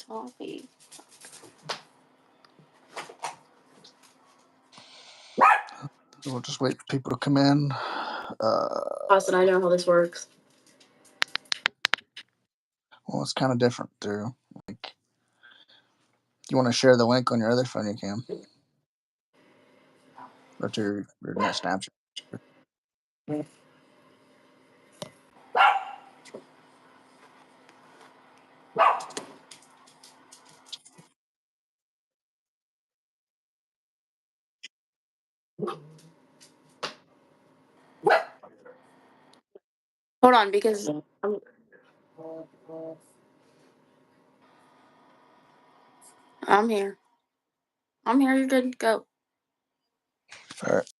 Toffee. We'll just wait for people to come in. Austin, I know how this works. Well, it's kind of different through. Like, you want to share the link on your other phone, you can. Or to your net Snapchat. Hold on, because I'm here. I'm here. You're good. Go. All right.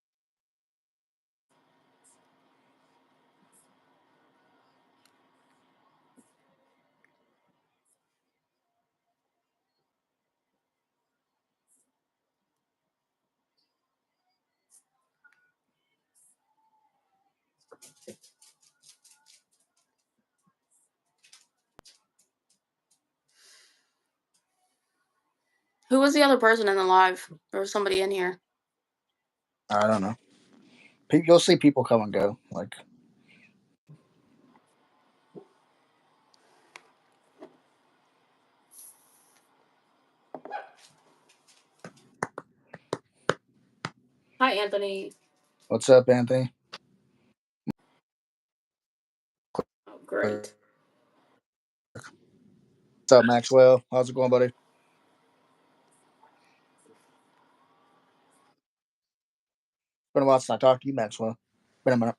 Who was the other person in the live? There was somebody in here. I don't know. You'll see people come and go. Like, Hi, Anthony. what's up, Anthony? Oh, great. What's up, Maxwell? How's it going, buddy? Been a while since I talked to you, Maxwell. Been a minute.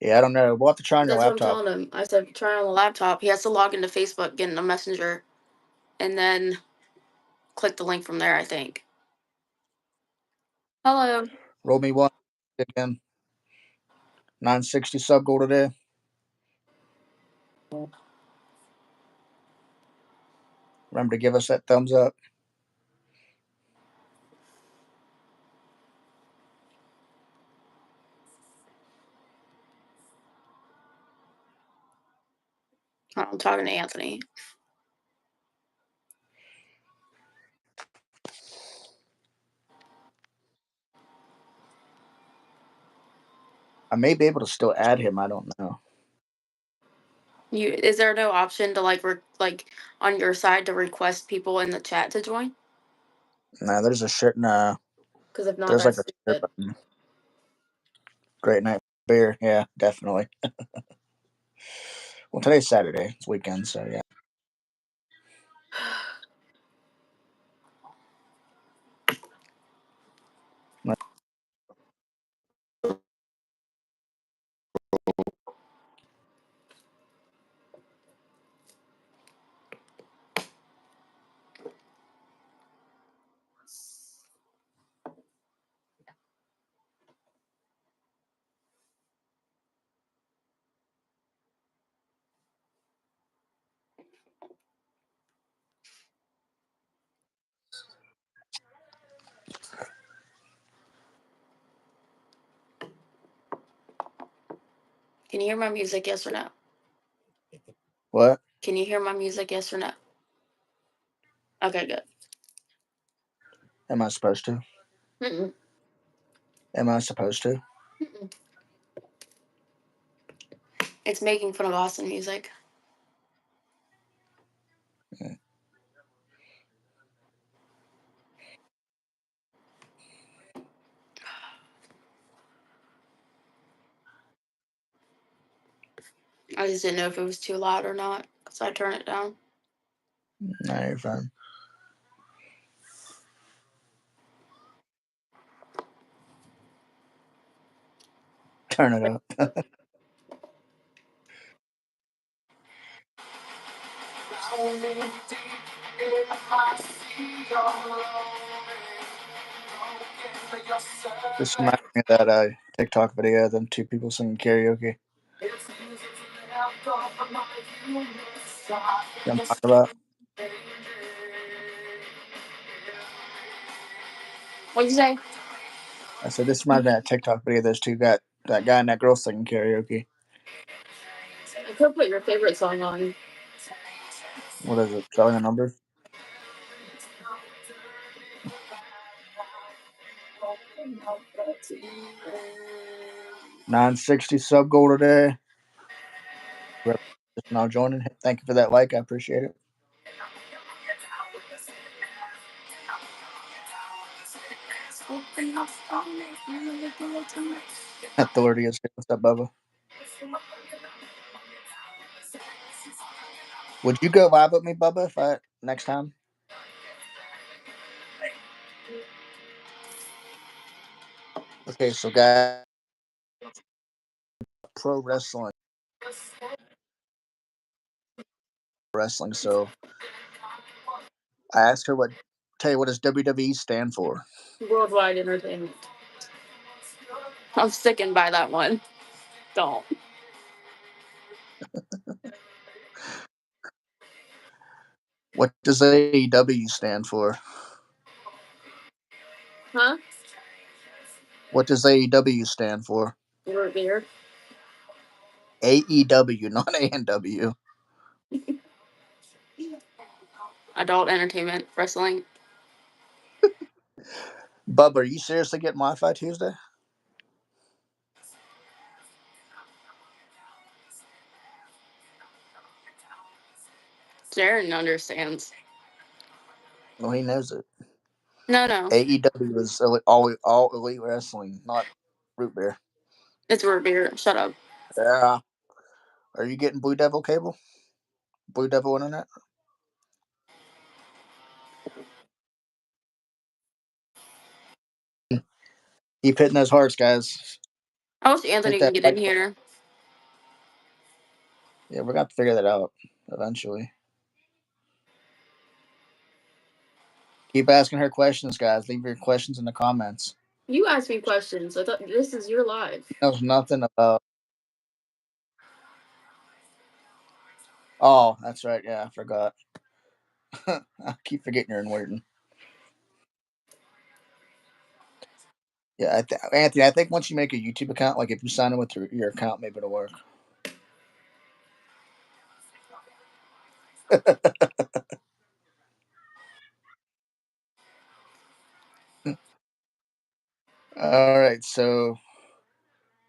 Yeah, I don't know. We'll have to try on your That's what I'm laptop. telling him. I said, try on the laptop. He has to log into Facebook, get in a messenger, and then click the link from there, I think. Hello. Roll me one again. 960 sub goal today. Remember to give us that thumbs up. I'm talking to Anthony. I may be able to still add him. I don't know. Is there no option to like on your side to request people in the chat to join? Nah, there's a shirt. Nah, Because if not, there's like that's a share stupid. button. Great night beer. Yeah, definitely. Well, today's Saturday. It's weekend, so yeah. Can you hear my music? Yes or no? What? Can you hear my music? Yes or no? Okay, good. Am I supposed to? Mm-mm. Am I supposed to? Mm-mm. It's making fun of Austin music. Yeah. I just didn't know if it was too loud or not, so I turned it down. No, you're fine. Turn it up. This reminds me of that TikTok video of them two people singing karaoke. You know what I'm talking about? What'd you say? I said this reminds me of that TikTok video those two got That guy and that girl singing karaoke. I could put your favorite song on. What is it? Showing the numbers? 960 sub goal today. Just now joining. Thank you for that like. I appreciate it. Authority is here. What's up, Bubba? Would you go live with me, Bubba, if I next time? Okay, so guys, pro wrestling. So I asked her what does WWE stand for? Worldwide Entertainment. I'm sticking by that one. Don't. What does AEW stand for? Huh? What does AEW stand for? Root beer. AEW, not ANW. Adult Entertainment Wrestling. Bubba, are you seriously getting Wi-Fi Tuesday? Jaron understands. Well, he knows it. No. AEW is all elite wrestling, not root beer. It's root beer. Shut up. Yeah. Are you getting Blue Devil cable? Blue Devil internet? Keep hitting those hearts, guys. I wish Anthony Hit could that get in like. here. Yeah, we're going to figure that out eventually. Keep asking her questions, guys. Leave your questions in the comments. You asked me questions. I thought this is your live. She knows nothing about. Oh, that's right. Yeah, I forgot. I keep forgetting you're in Weirton. Yeah, Anthony, I think once you make a YouTube account, like if you sign in with your account, maybe it'll work. All right, so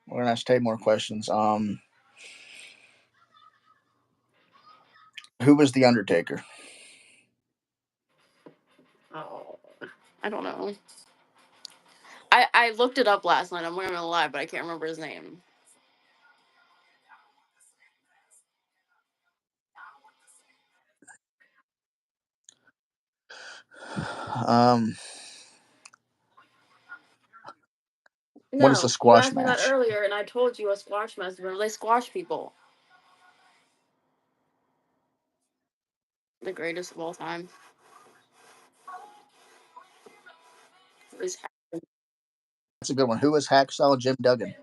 we're gonna ask Tate more questions. Who was the Undertaker? Oh, I don't know. I looked it up last night. I'm not gonna lie, but I can't remember his name. What is No, a you squash asked me that match? earlier, and I told you a squash match. Remember, they squash people. The greatest of all time. That's a good one. Who is Hacksaw Jim Duggan?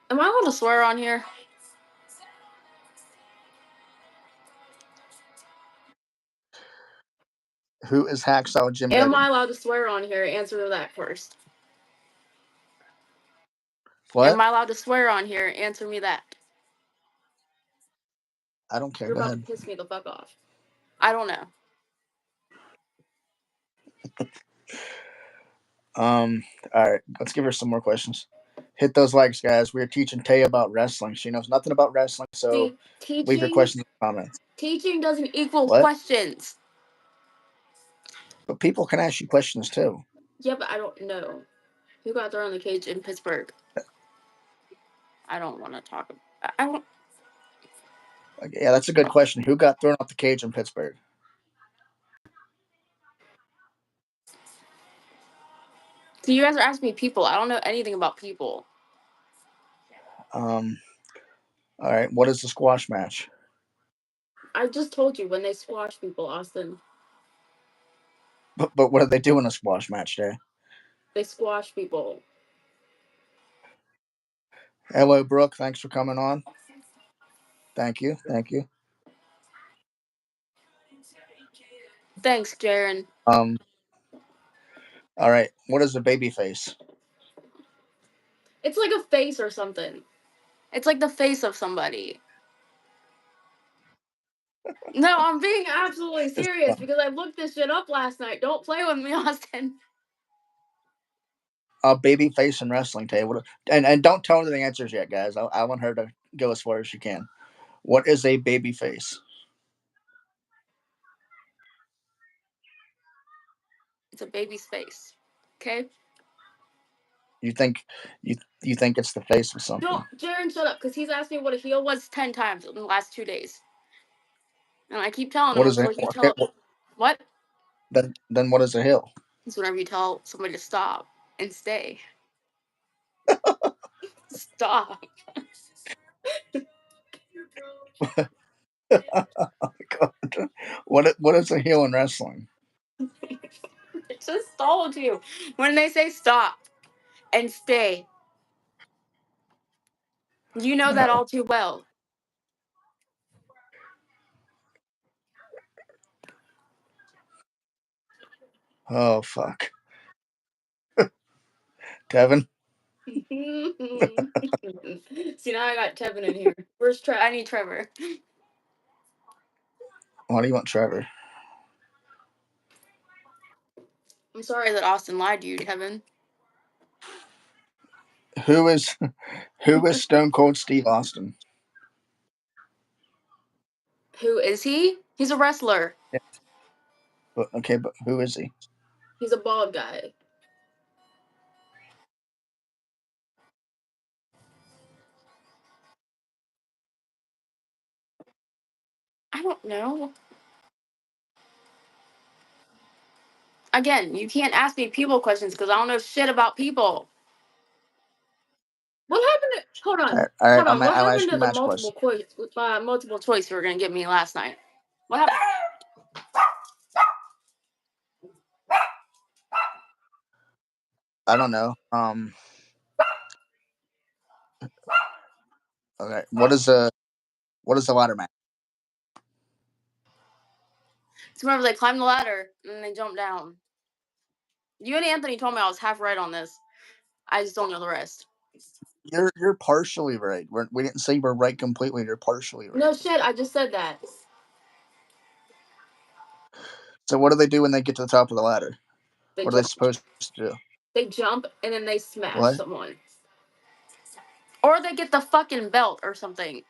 Am I allowed to swear on here? Who is Hacksaw Jim Am Duggan? I allowed to swear on here? Answer that first. What? Am I allowed to swear on here? Answer me that. I don't care. You're Go about ahead. to piss me the fuck off. I don't know. All right, let's give her some more questions. Hit those likes, guys. We're teaching Tay about wrestling. She knows nothing about wrestling, so See, leave your questions in the comments. teaching doesn't equal What? questions. But people can ask you questions too. Yeah, but I don't know. Who got thrown in the cage in Pittsburgh? I don't want to talk about. I don't. Yeah, that's a good question. Who got thrown off the cage in Pittsburgh? So you guys are asking me people. I don't know anything about people. All right. What is the squash match? I just told you when they squash people, Austin. But what do they do in a squash match, Jay? They squash people. Hello, Brooke. Thanks for coming on. Thank you. Thank you. Thanks, Jaron. All right. What is a baby face? It's like a face or something. It's like the face of somebody. No, I'm being absolutely serious because I looked this shit up last night. Don't play with me, Austin. Baby face in wrestling, Tay. And don't tell her the answers yet, guys. I want her to go as far as she can. What is a baby face? It's a baby's face. Okay? You think you think it's the face of something? Don't, Jaren, shut up, because he's asked me what a heel was 10 times in the last 2 days. And I keep telling him, What is it's it? like you tell. What? Then what is a hill? It's whenever you tell somebody to stop and stay. Stop. God. What is a heel in wrestling? It just told you. When they say stop and stay, you know that No. all too well. Oh fuck. Kevin? See, now I got Tevin in here. Where's Trevor? I need Trevor. Why do you want Trevor? I'm sorry that Austin lied to you, Tevin. Who is Stone Cold Steve Austin? Who is he? He's a wrestler. Yeah. But who is he? He's a bald guy. I don't know. Again, you can't ask me people questions because I don't know shit about people. What happened to? Hold on, All right, hold on. What I'll happened ask to you the match question. multiple choice you were gonna give me last night? What happened? I don't know. Okay. What is a ladder match? It's whenever they climb the ladder and then they jump down. You and Anthony told me I was half right on this. I just don't know the rest. You're partially right. We didn't say we're right completely. You're partially right. No shit, I just said that. So what do they do when they get to the top of the ladder? They What are they jump. supposed to do? They jump and then they smash What? someone. Or they get the fucking belt or something.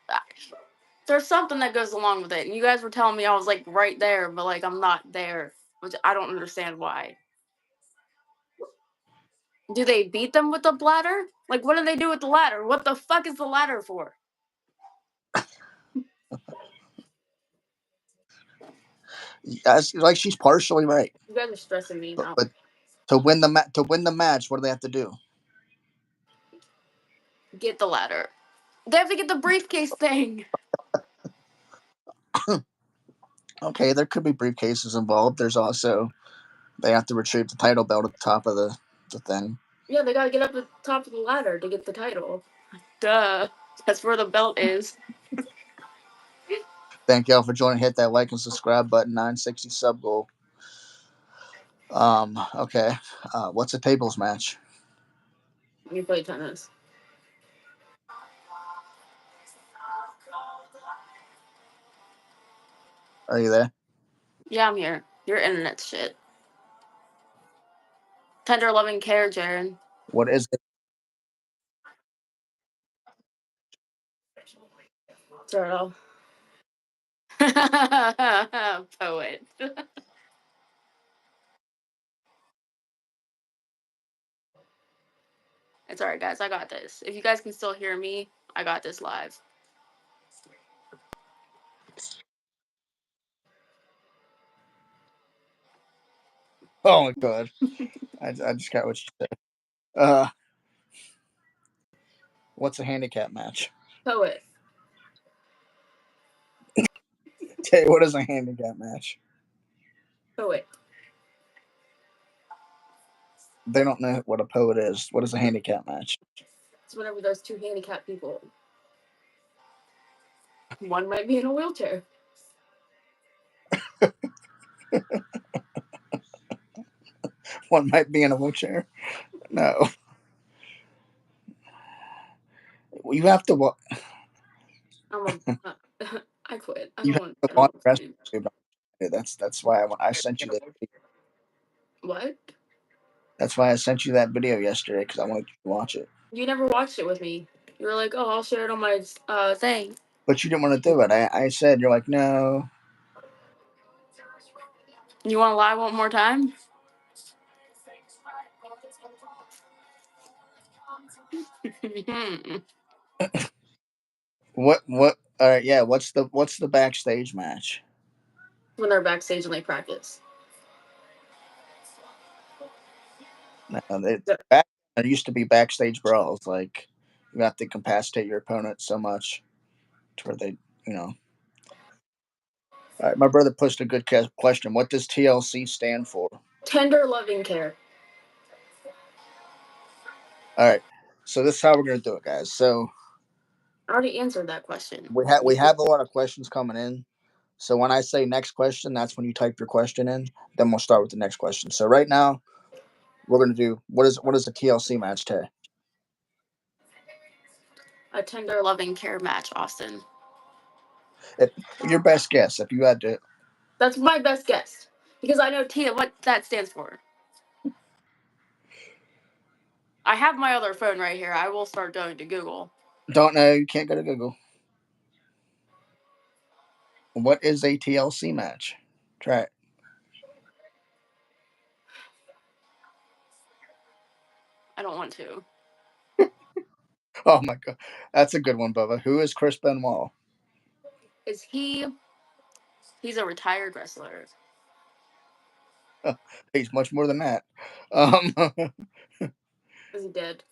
There's something that goes along with it. And you guys were telling me I was like right there, but like I'm not there, which I don't understand why. Do they beat them with the ladder? Like what do they do with the ladder? What the fuck is the ladder for? Like she's partially right. You guys are stressing me But, now. but to win the match, what do they have to do? Get the ladder. They have to get the briefcase thing. Okay, there could be briefcases involved. There's also they have to retrieve the title belt at the top of the thing. Yeah, they gotta get up to the top of the ladder to get the title. Duh. That's where the belt is. Thank y'all for joining. Hit that like and subscribe button. 960 sub goal. Okay. What's a tables match? You play tennis. Are you there? Yeah, I'm here. Your internet's shit. Tender loving care, Jaren. What is it? Turtle. Poet. It's alright, guys. I got this. If you guys can still hear me, I got this live. Oh my god. I just got what you said. What's a handicap match? Poet. Okay, what is a handicap match? Poet. They don't know what a poet is. What is a handicap match? It's whenever there's two handicapped people. One might be in a wheelchair. One might be in a wheelchair. No. You have to watch. I'm a. I quit. I You don't have want. to I don't watch want wrestling. to. That's why I sent you that. What? That's why I sent you that video yesterday because I wanted you to watch it. You never watched it with me. You were like, "Oh, I'll share it on my thing." But you didn't want to do it. I said you're like no. You want to lie one more time? What? All right, yeah. What's the backstage match? When they're backstage and they practice. No, back there used to be backstage brawls. Like you have to incapacitate your opponent so much to where they, you know. All right, my brother pushed a good question. What does TLC stand for? Tender loving care. All right, so this is how we're gonna do it, guys. So I already answered that question. we have a lot of questions coming in. So when I say next question, that's when you type your question in. Then we'll start with the next question. So right now we're gonna do what is the TLC match today? A tender loving care match, Austin. If, your best guess. If you had to, That's my best guess because I know what that stands for. I have my other phone right here. I will start going to Google. don't know, you can't go to Google. What is a TLC match? Try it. I don't want to. Oh my god, that's a good one, Bubba. Who is Chris Benoit? Is he? He's a retired wrestler. He's much more than that. Um, Is he dead?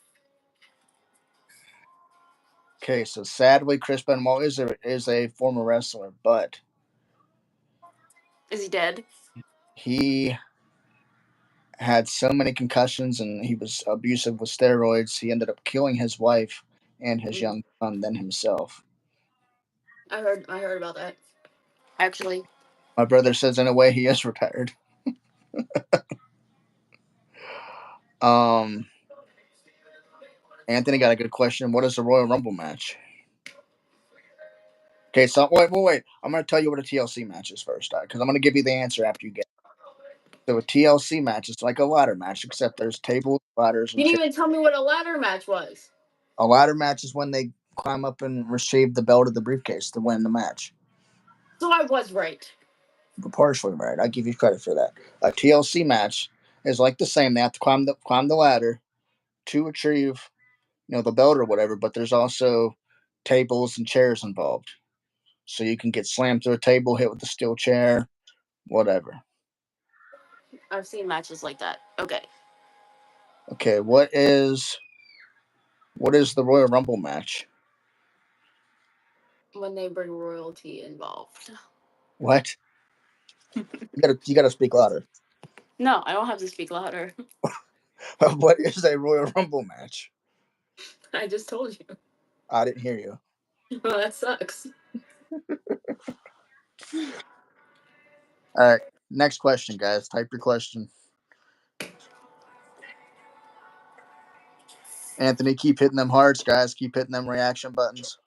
okay, so sadly, Chris Benoit is a former wrestler, but Is he dead? he had so many concussions and he was abusive with steroids. He ended up killing his wife and his young son, then himself. I heard about that. Actually, My brother says, in a way, he is retired. um, Anthony got a good question. What is the Royal Rumble match? Okay, so wait. I'm going to tell you what a TLC match is first, because I'm going to give you the answer after you get it. So a TLC match is like a ladder match, except there's tables, ladders, you and didn't chairs. even tell me what a ladder match was. A ladder match is when they climb up and retrieve the belt of the briefcase to win the match. So I was right. Partially right. I give you credit for that. A TLC match is like the same. They have to climb the ladder to retrieve, the belt or whatever. But there's also tables and chairs involved, so you can get slammed through a table, hit with a steel chair, whatever. I've seen matches like that. Okay. Okay, what is the Royal Rumble match? When they bring royalty involved. What? You gotta speak louder. No, I don't have to speak louder. What is a Royal Rumble match? I just told you. I didn't hear you. Well, that sucks. All right, next question, guys. Type your question. Anthony, keep hitting them hearts, guys. Keep hitting them reaction buttons.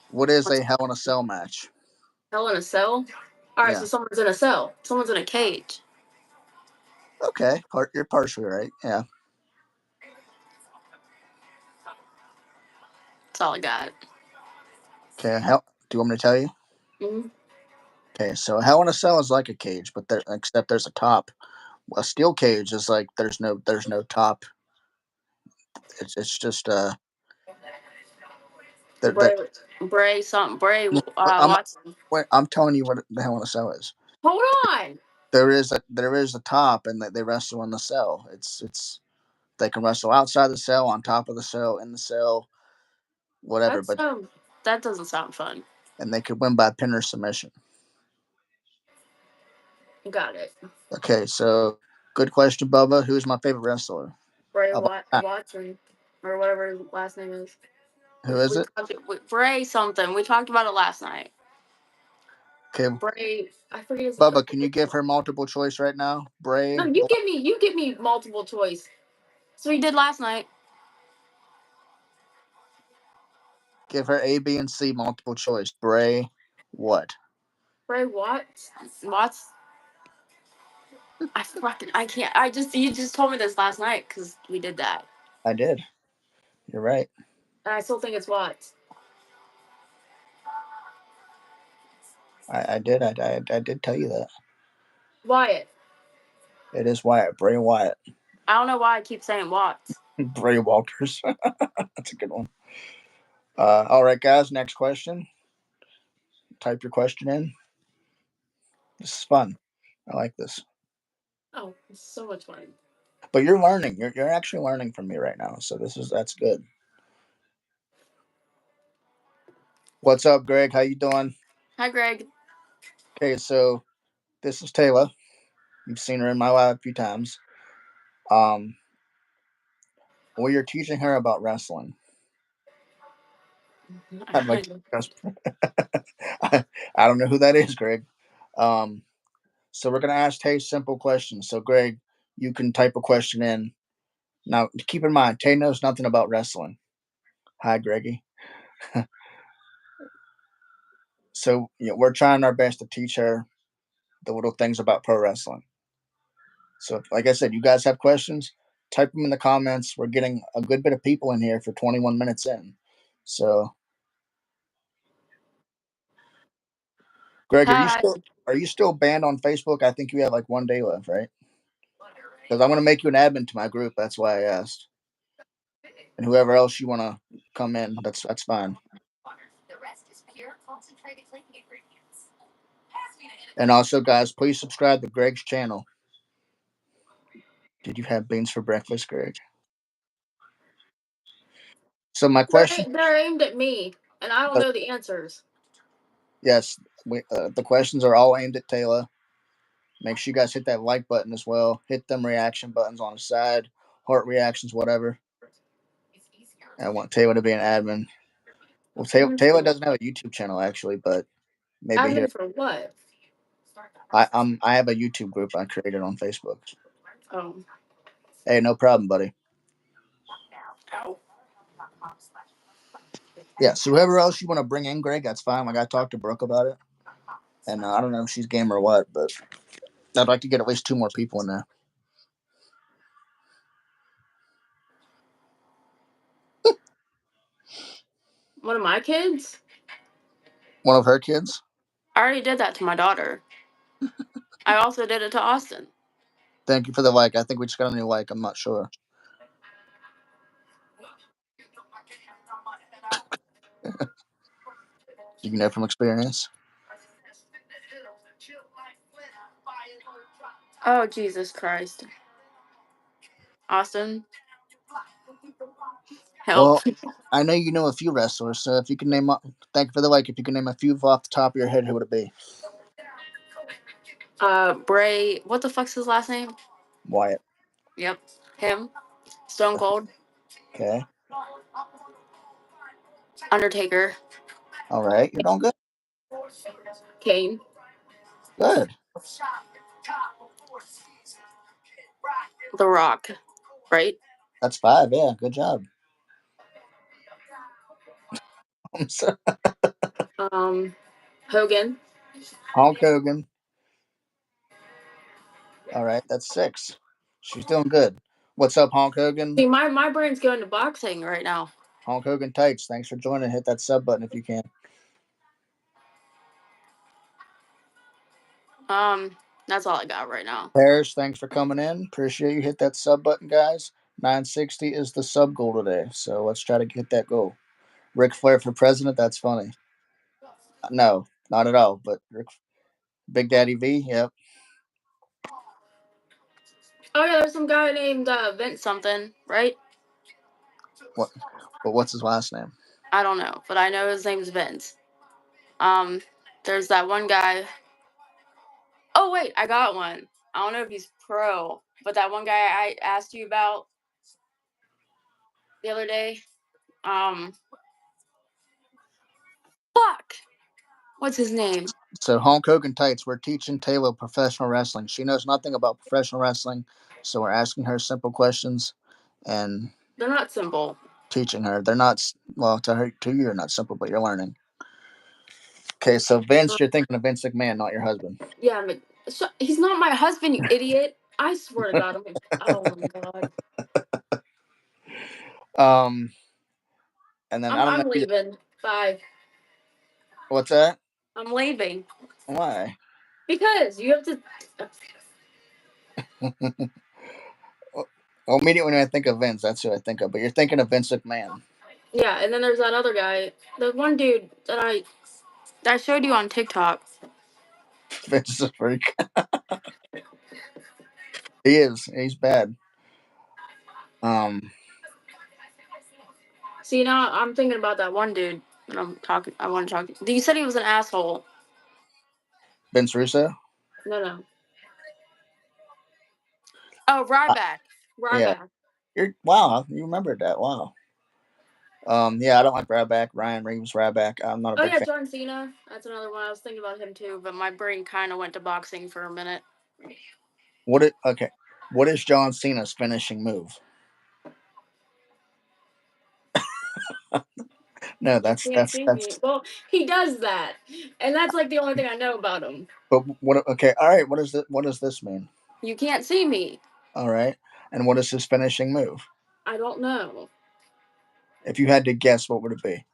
What is a Hell in a Cell match? Hell in a cell? Alright, Yeah. so someone's in a cell. Someone's in a cage. Okay, you're partially right. Yeah. That's all I got. Okay. Do you want me to tell you? Mm-hmm. Okay. So Hell in a Cell is like a cage, but except there's a top. A steel cage is like there's no top. It's just there. Bray I'm Watson. wait, I'm telling you what the Hell in a Cell is. Hold on. There is a top, and they wrestle in the cell. It's they can wrestle outside the cell, on top of the cell, in the cell, whatever. That's But that doesn't sound fun. and they could win by pin or submission. Got it. Okay, so good question, Bubba. Who's my favorite wrestler? Bray How about that? Watson. Or whatever his last name is. Who is it? Bray something. We talked about it last night. Okay, Bray, I forget his. Bubba, can you give her multiple choice right now? No, Bray. you give me multiple choice. So he did last night. Give her A, B, and C multiple choice. Bray, what? Bray Watts. Watts. I can't. You just told me this last night because we did that, I did. You're right. and I still think it's Watts. I did. I did tell you that. Wyatt. It is Wyatt. Bray Wyatt. I don't know why I keep saying Watts. Bray Walters. That's a good one. All right, guys. Next question. Type your question in. This is fun. I like this. Oh, it's so much fun. But you're learning. You're actually learning from me right now. So that's good. What's up, Greg? How you doing? Hi, Greg. Okay, so this is Taylor. You've seen her in my life a few times. Um, we are teaching her about wrestling. I'd like to discuss. I don't know who that is, Greg. Um, so we're gonna ask Tay simple questions. So, Greg, you can type a question in. Now, keep in mind, Tay knows nothing about wrestling. Hi, Greggy. So, we're trying our best to teach her the little things about pro wrestling. So, like I said, you guys have questions, type them in the comments. We're getting a good bit of people in here for 21 minutes in. So, Greg, Hi. are you still banned on Facebook? I think you have like 1 day left, right? Because I want to make you an admin to my group. That's why I asked. And whoever else you want to come in, that's fine. And also, guys, please subscribe to Greg's channel. Did you have beans for breakfast, Greg? So my question, They're aimed at me, and I don't uh, know the answers. yes, the questions are all aimed at Taylor. Make sure you guys hit that like button as well. Hit them reaction buttons on the side, heart reactions, whatever. I want Taylor to be an admin. Well, Taylor doesn't have a YouTube channel actually, but maybe here Admin for what? I have a YouTube group I created on Facebook. Oh. Hey, no problem, buddy. Ow. Yeah, so whoever else you want to bring in, Greg, that's fine. Like I talked to Brooke about it, and I don't know if she's game or what, but I'd like to get at least 2 more people in there. One of my kids? One of her kids. I already did that to my daughter. I also did it to Austin. Thank you for the like. I think we just got a new like. I'm not sure. You know from experience. Oh, Jesus Christ. Austin, help. Well, I know you know a few wrestlers, so if you can name, thank you for the like. If you can name a few off the top of your head, who would it be? Bray, what the fuck's his last name? Wyatt. Yep, him. Stone Cold. Okay. Undertaker. All right. You're doing good. Kane. Good. The Rock. Right? That's 5. Yeah. Good job. Hogan. Hulk Hogan. All right. That's 6. She's doing good. What's up, Hulk Hogan? See, my brain's going to boxing right now. Hulk Hogan Tights. Thanks for joining. Hit that sub button if you can. That's all I got right now. Parrish, thanks for coming in. Appreciate you. Hit that sub button, guys. 960 is the sub goal today, so let's try to get that goal. Ric Flair for president. That's funny. No, not at all. But Big Daddy V. Yep. Oh yeah, there's some guy named Vince something, right? What? But what's his last name? I don't know, but I know his name's Vince. Um, there's that one guy. Oh wait, I got one. I don't know if he's pro, but that one guy I asked you about the other day. Fuck. What's his name? So Hulk Hogan Tights. We're teaching Taylor professional wrestling. She knows nothing about professional wrestling, so we're asking her simple questions. And They're not simple. teaching her. They're not well to her to you. You're not simple, but you're learning. Okay, so Vince, you're thinking of Vince McMahon, not your husband. Yeah, but he's not my husband, you idiot. I swear to God, oh my God. Um, and then I don't know. I'm leaving. Bye. What's that? I'm leaving. Why? Because you have to. Well, immediately when I think of Vince, that's who I think of. But you're thinking of Vince McMahon. Yeah, and then there's that other guy. The one dude that I showed you on TikTok. Vince is a freak. He is. He's bad. Um, See, now I'm thinking about that one dude that I want to talk to. You said he was an asshole. Vince Russo. No. Oh, Uh, Ryback. yeah. Ryback. You're wow. You remembered that. Wow. Yeah, I don't like Ryback. Ryan Reeves Ryback. I'm not a Oh big yeah, fan. John Cena. That's another one. I was thinking about him too, but my brain kind of went to boxing for a minute. Okay? What is John Cena's finishing move? No, You that's can't that's see me. that's. Well, he does that, and that's like the only thing I know about him. But what? Okay, all right. What does this mean? You can't see me. All right, and what is his finishing move? I don't know. If you had to guess, what would it be?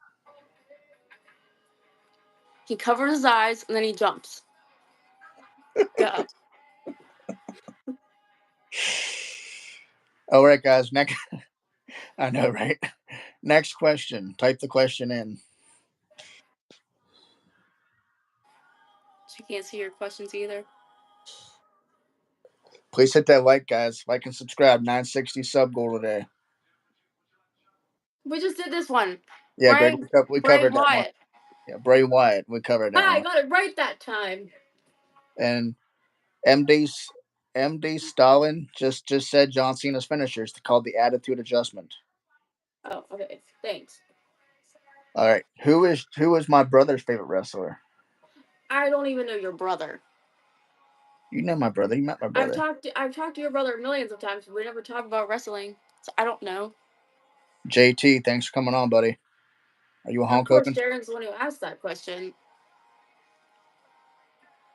He covers his eyes and then he jumps. Go. All right, guys. Next, I know, right? Next question. Type the question in. She can't see your questions either. Please hit that like, guys. Like and subscribe. 960 sub goal today. We just did this one. Yeah, Greg, we Bray covered that one. Wyatt. Yeah, Bray Wyatt. We covered that I one. got it right that time. And MD Stalin just said John Cena's finishers called the attitude adjustment. Oh, okay. Thanks. All right, who is my brother's favorite wrestler? I don't even know your brother. You know my brother. You met my brother. I've talked to your brother millions of times, but we never talk about wrestling. So I don't know. JT, thanks for coming on, buddy. Are you a Of Hulk course, Hogan? Darren's the one who asked that question.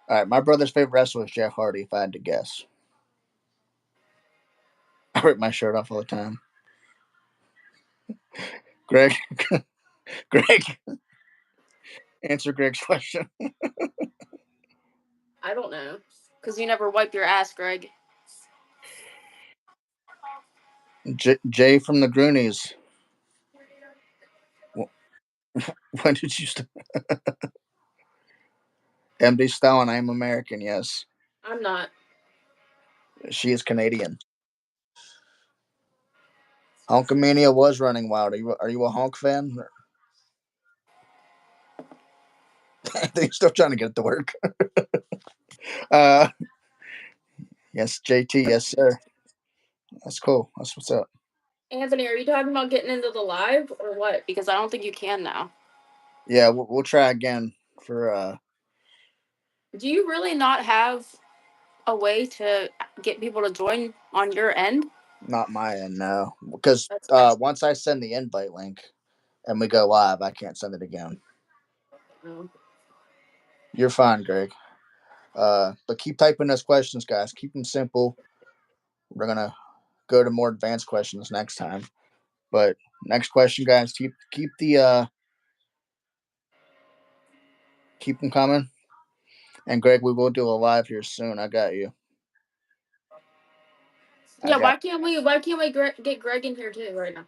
All right, my brother's favorite wrestler is Jeff Hardy. If I had to guess, I rip my shirt off all the time. Greg, Greg, answer Greg's question. I don't know. Because you never wipe your ass, Greg. Jay from the Groonies. When did you start? MD Stalin, I am American. Yes, I'm not. she is Canadian. Hulkamania was running wild. Are you a Hulk fan? They're still trying to get it to work. Uh, yes, JT. Yes, sir. That's cool. That's what's up. Anthony, are you talking about getting into the live or what? Because I don't think you can now. Yeah, we'll try again for. Do you really not have a way to get people to join on your end? Not my end, no. Because That's once I send the invite link and we go live, I can't send it again. no. You're fine, Greg. But keep typing those questions, guys. Keep them simple. We're gonna go to more advanced questions next time. But next question, guys. Keep them coming. And Greg, we will do a live here soon. I got you. I Yeah, got why can't we get Greg in here too right now?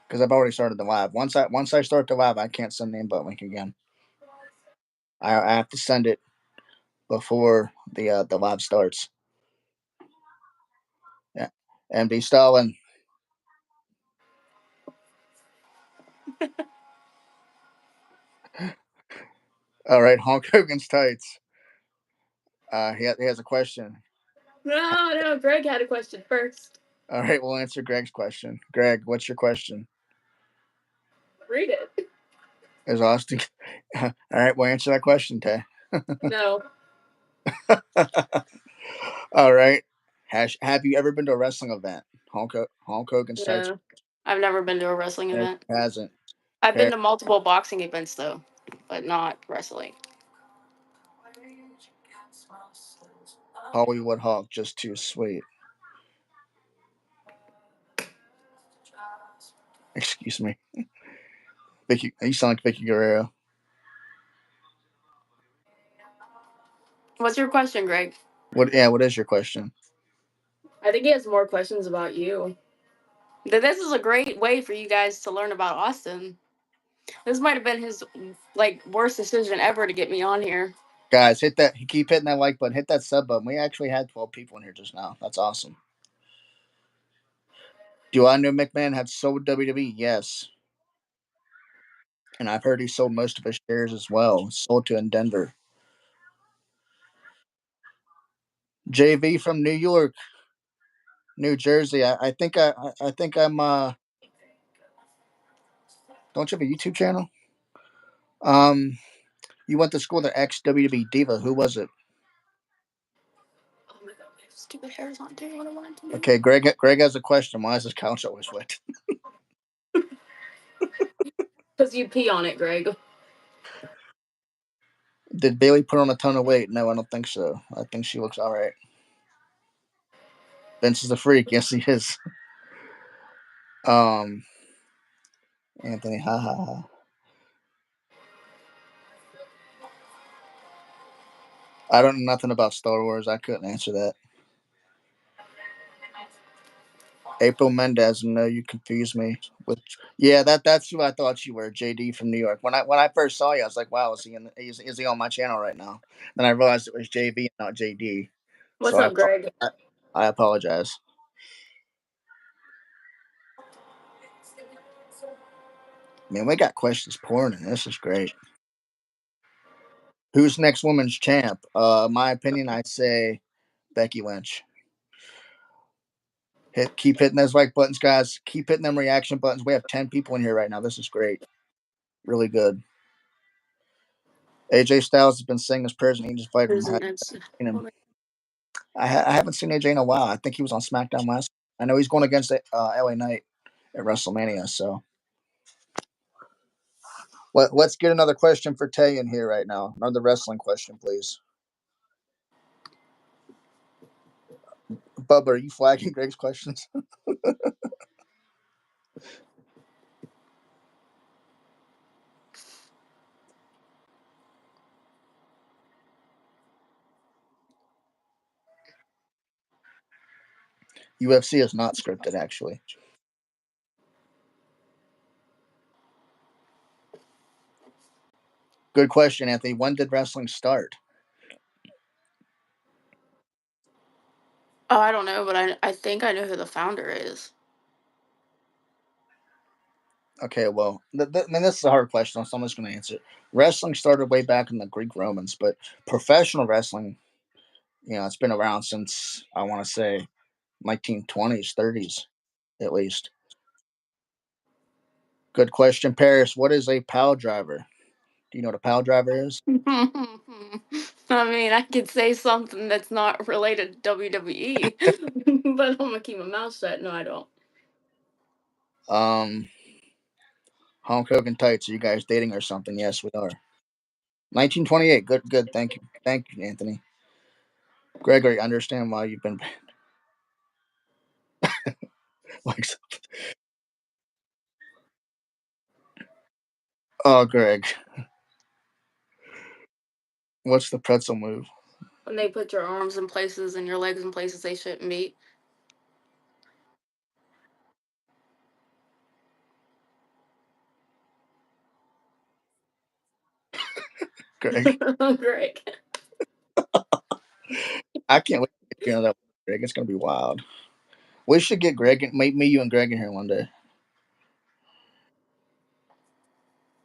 because I've already started the live. Once I start the live, I can't send the invite link again. I have to send it before the live starts. Yeah. MD Stalin. All right, Hulk Hogan's tights. He has a question. No, Greg had a question first. All right, we'll answer Greg's question. Greg, what's your question? Read it. Is Austin? All right, we'll answer that question, Tay. No. All right. Have you ever been to a wrestling event? Hulk Hogan's tights. No. I've never been to a wrestling It event. hasn't. I've been Okay. to multiple boxing events though, but not wrestling. Hollywood Hawk, just too sweet. Excuse me. Vicky, you sound like Vicky Guerrero. What's your question, Greg? What? Yeah. What is your question? I think he has more questions about you. This is a great way for you guys to learn about Austin. This might have been his like worst decision ever to get me on here. Guys, hit that. Keep hitting that like button. Hit that sub button. We actually had 12 people in here just now. That's awesome. Do I know McMahon had sold WWE? Yes. And I've heard he sold most of his shares as well. Sold to in Denver. JV from New York, New Jersey. I think I'm don't you have a YouTube channel? Um you went to school with an ex WWE diva. Who was it? Oh my god, my stupid hair is not doing what I wanted to do. Okay, Greg has a question. Why is his couch always wet? Because you pee on it, Greg. Did Bailey put on a ton of weight? No, I don't think so. I think she looks alright. Vince is a freak. Yes, he is. Um, Anthony, ha ha ha. I don't know nothing about Star Wars. I couldn't answer that. April Mendez, no, you confused me with. Yeah, that's who I thought you were, JD from New York. When I first saw you, I was like, wow, is he on my channel right now? Then I realized it was JV, not JD. So What's up, Greg? I apologize. Man, we got questions pouring, and this is great. Who's next women's champ? My opinion, I'd say Becky Lynch. Keep hitting those like buttons, guys. Keep hitting them reaction buttons. We have 10 people in here right now. This is great. Really good. AJ Styles has been saying his prayers and he just fired him. I haven't seen AJ in a while. I think he was on SmackDown last. I know he's going against LA Knight at WrestleMania. So let's get another question for Tay in here right now. Another wrestling question, please. Bubba, are you flagging Greg's questions? UFC is not scripted, actually. Good question, Anthony. When did wrestling start? Oh, I don't know, but I think I know who the founder is. Okay, well, I mean, this is a hard question, so I'm just going to answer it. Wrestling started way back in the Greek Romans, but professional wrestling, it's been around since, I want to say, 1920s, 30s, at least. Good question, Paris. What is a pile driver? Do you know what a pile driver is? I mean, I could say something that's not related to WWE, but I'm gonna keep my mouth shut. No, I don't. Um, Hulk Hogan tights. Are you guys dating or something? Yes, we are. 1928. Good, good. Thank you, Anthony. Gregory, understand why you've been like. Oh, Greg, what's the pretzel move? When they put your arms in places and your legs in places they shouldn't be. Greg, Greg. I can't wait to get you that, Greg. It's gonna be wild. We should get Greg and me, you, and Greg in here one day.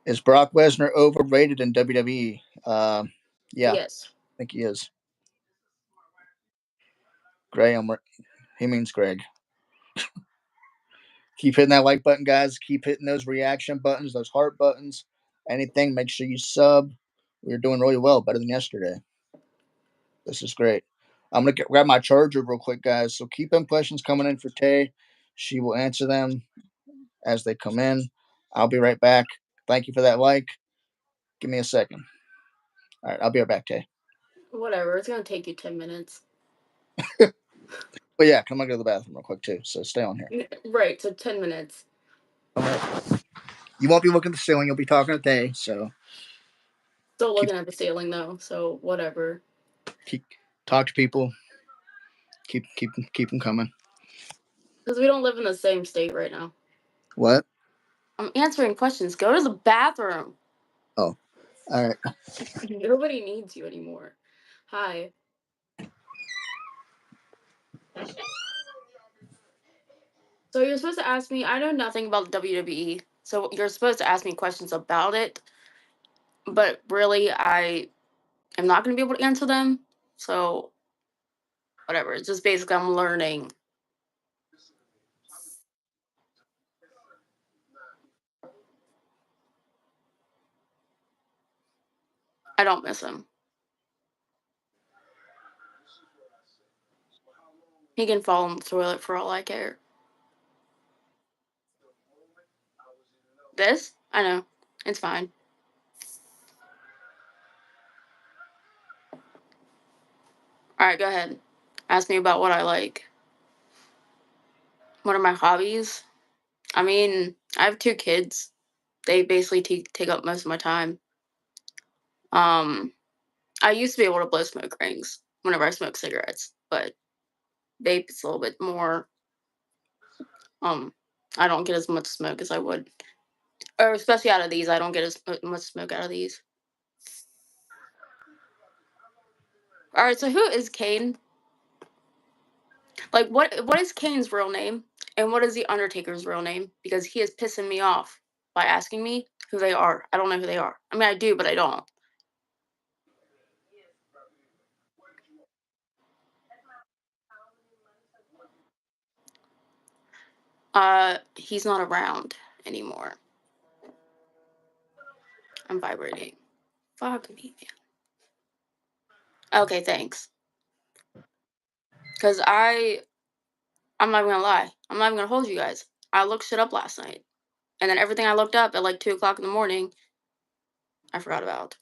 Is Brock Lesnar overrated in WWE? Yeah, I Yes. think he is. Graham, he means Greg. Keep hitting that like button, guys. Keep hitting those reaction buttons, those heart buttons, anything. Make sure you sub. We're doing really well, better than yesterday. This is great. I'm gonna grab my charger real quick, guys. So keep them questions coming in for Tay. She will answer them. as they come in. I'll be right back. Thank you for that like. Give me a second. All right, I'll be right back, Tay. Whatever. It's gonna take you 10 minutes. But yeah, I'm gonna go to the bathroom real quick too. So stay on here. Right. So 10 minutes. All right. You won't be looking at the ceiling. You'll be talking to Tay. So Still keep looking at the ceiling though. So whatever. keep talk to people. Keep them coming. Because we don't live in the same state right now. What? I'm answering questions. Go to the bathroom. Oh, all right. Nobody needs you anymore. Hi. So you're supposed to ask me. I know nothing about the WWE. So you're supposed to ask me questions about it. But really, I am not going to be able to answer them. So whatever. It's just basically I'm learning. I don't miss him. He can fall in the toilet for all I care. This? I know. It's fine. Alright, go ahead. Ask me about what I like. What are my hobbies? I mean, I have 2 kids. They basically take up most of my time. Um, I used to be able to blow smoke rings whenever I smoke cigarettes, but vape is a little bit more. Um, I don't get as much smoke as I would, or especially out of these. I don't get as much smoke out of these. All right, so who is Kane? Like, what is Kane's real name, and what is the Undertaker's real name? Because he is pissing me off by asking me who they are. I don't know who they are. I mean, I do, but I don't. He's not around anymore. I'm vibrating. Fuck me, man. Okay, thanks. Cause I'm not even gonna lie. I'm not even gonna hold you guys. I looked shit up last night, and then everything I looked up at like 2 o'clock in the morning, I forgot about.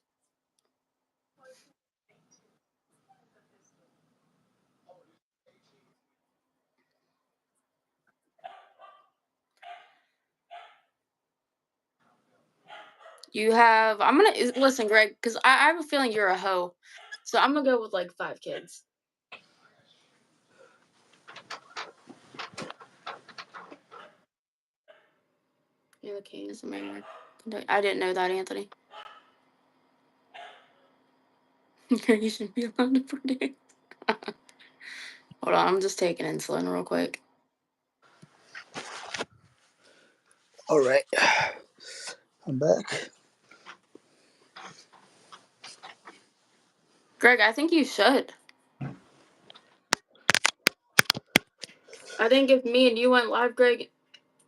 You have. I'm gonna listen, Greg, because I have a feeling you're a hoe. So I'm gonna go with like 5 kids. Yeah, the king is the mayor. I didn't know that, Anthony. You should be allowed to predict. Hold on, I'm just taking insulin real quick. All right. I'm back. Greg, I think you should. I think if me and you went live, Greg,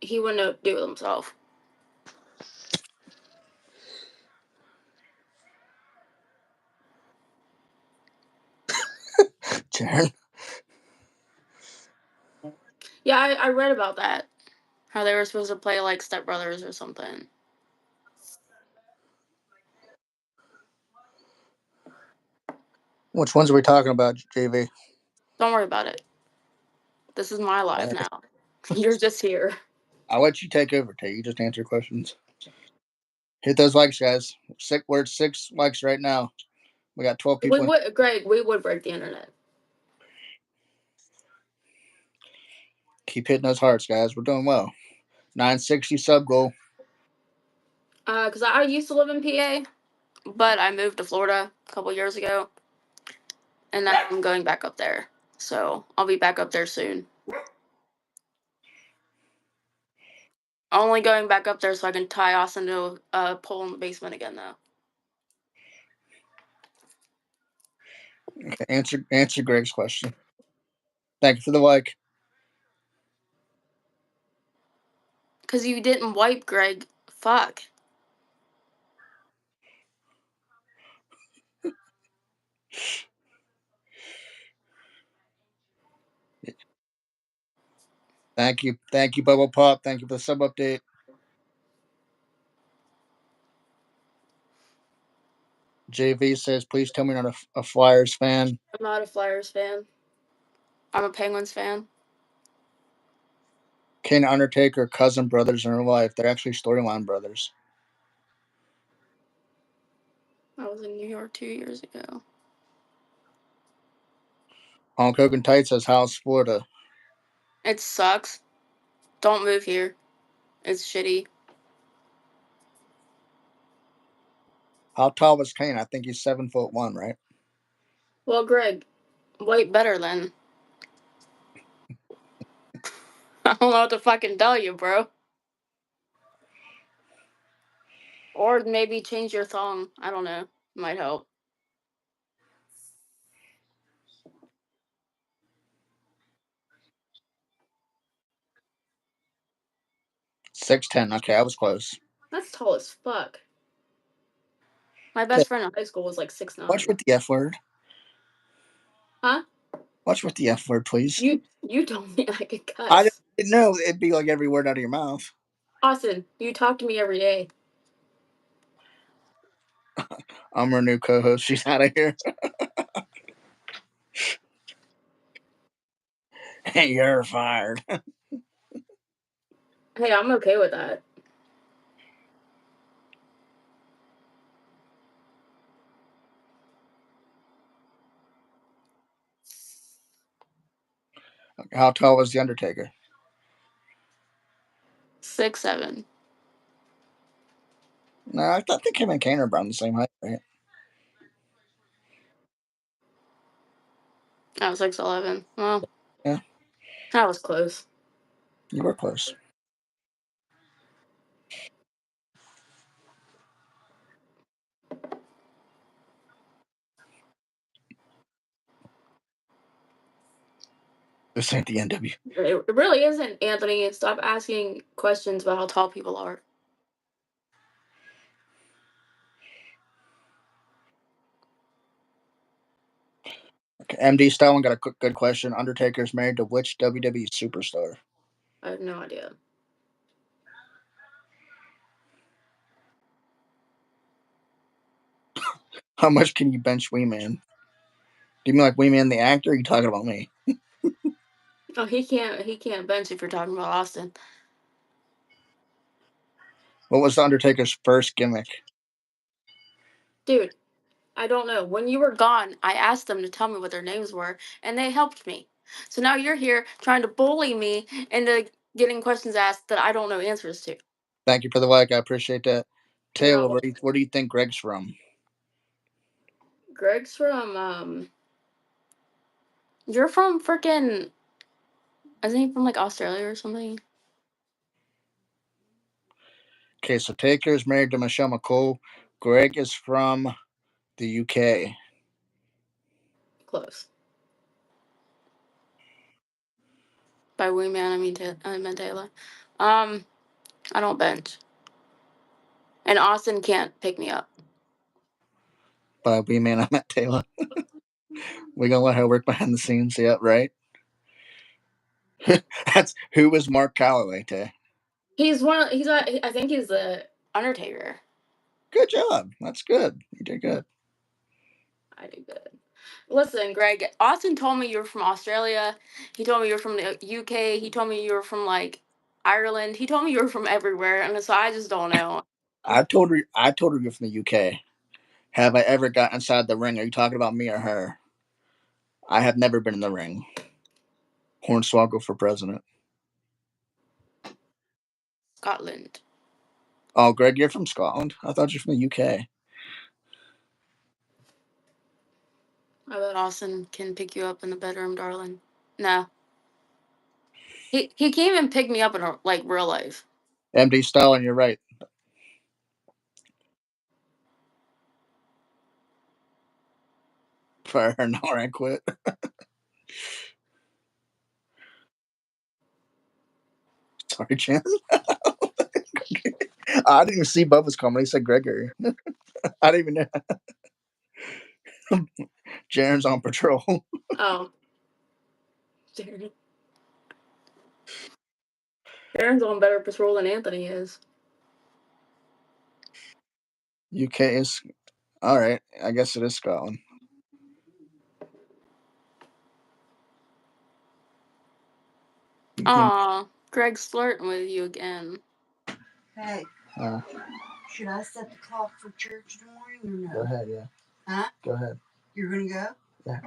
he wouldn't know what to do with himself. Jaren. Yeah, I read about that. How they were supposed to play like Step Brothers or something. Which ones are we talking about, JV? Don't worry about it. This is my All live right. now. You're just here. I'll let you take over, Tay. You just answer questions. Hit those likes, guys. We're at 6 likes right now. We got 12 We people in. would, Greg. We would break the internet. Keep hitting those hearts, guys. We're doing well. 960 sub goal. Cause I used to live in PA, but I moved to Florida a couple years ago, and now I'm going back up there. So I'll be back up there soon. Only going back up there so I can tie Austin to a pole in the basement again, though. Okay, answer Greg's question. Thank you for the like. Cause you didn't wipe, Greg. Fuck. Thank you, Bubble Pop. Thank you for the sub update. JV says, "Please tell me you're not a Flyers fan." I'm not a Flyers fan. I'm a Penguins fan. Kane and Undertaker, cousin brothers in real life. They're actually storyline brothers. I was in New York 2 years ago. Hulk Hogan Tight says, "How's Florida?" It sucks. Don't move here. It's shitty. How tall was Kane? I think he's 7'1", right? Well, Greg, wait better then. I don't know what to fucking tell you, bro. Or maybe change your thong. I don't know. Might help. "6'10". Okay, I was close. That's tall as fuck. My Okay, best friend in high school was like 6'9". watch with the F word. Huh? Watch with the F word, please. You told me I could I cuss. didn't know it'd be like every word out of your mouth. Austin, you talk to me every day. I'm her new co-host. She's out of here. You're fired. Hey, I'm okay with that. How tall was the Undertaker? 6'7". No, I thought they Kim and Kane are around the same height, right? I was 6'11". Well, Yeah, that was close. you were close. This ain't the NW. It really isn't, Anthony. Stop asking questions about how tall people are. Okay, MD Styling got a good question. Undertaker's married to which WWE superstar? I have no idea. How much can you bench Wee Man? Do you mean like Wee Man the actor? Or are you talking about me? Oh, he can't. He can't bench if you're talking about Austin. What was the Undertaker's first gimmick? Dude, I don't know. When you were gone, I asked them to tell me what their names were, and they helped me. So now you're here trying to bully me into getting questions asked that I don't know answers to. Thank you for the like. I appreciate that. You're Taylor, not where do you think Greg's from? Greg's from You're from freaking, isn't he from like Australia or something? Okay, so Taker's married to Michelle McCool. Greg is from the UK. Close. By Wee Man, I meant Taylor. I don't bench. And Austin can't pick me up. By Wee Man, I met Taylor. We gonna let her work behind the scenes. Yeah, right. That's who was Mark Calloway, Tay. He's one of, he's a, I think he's the Undertaker. Good job. That's good. You did good. I do good. Listen, Greg, Austin told me you were from Australia. He told me you were from the UK. He told me you were from like Ireland. He told me you were from everywhere, and so I just don't know. I told her you're from the UK. Have I ever got inside the ring? Are you talking about me or her? I have never been in the ring. Hornswoggle for president. Scotland. Oh, Greg, you're from Scotland. I thought you're from the UK. I bet Austin can pick you up in the bedroom, darling. No, he can't even pick me up in like real life. MD Stalin, you're right. Fire her now or I quit. Sorry, Chan. I didn't even see Bubba's comment. He said Gregory. I didn't even know. Jaren's on patrol. Oh, Aaron's on better patrol than Anthony is. UK is all right. I guess it is Scotland. Aw, Greg's flirting with you again. Hey, should I set the clock for church in the morning or no? Go ahead, yeah. Huh? Go ahead. You're gonna go? Yeah.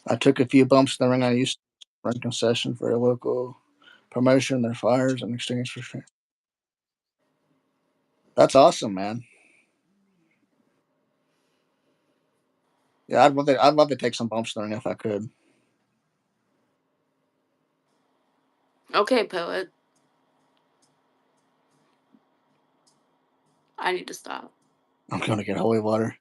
I took a few bumps in the ring. I used to run concession for a local promotion. Their fires in exchange for strength. That's awesome, man. Yeah, I'd love to take some bumps in the ring if I could. Okay, poet. I need to stop. I'm going to get holy water.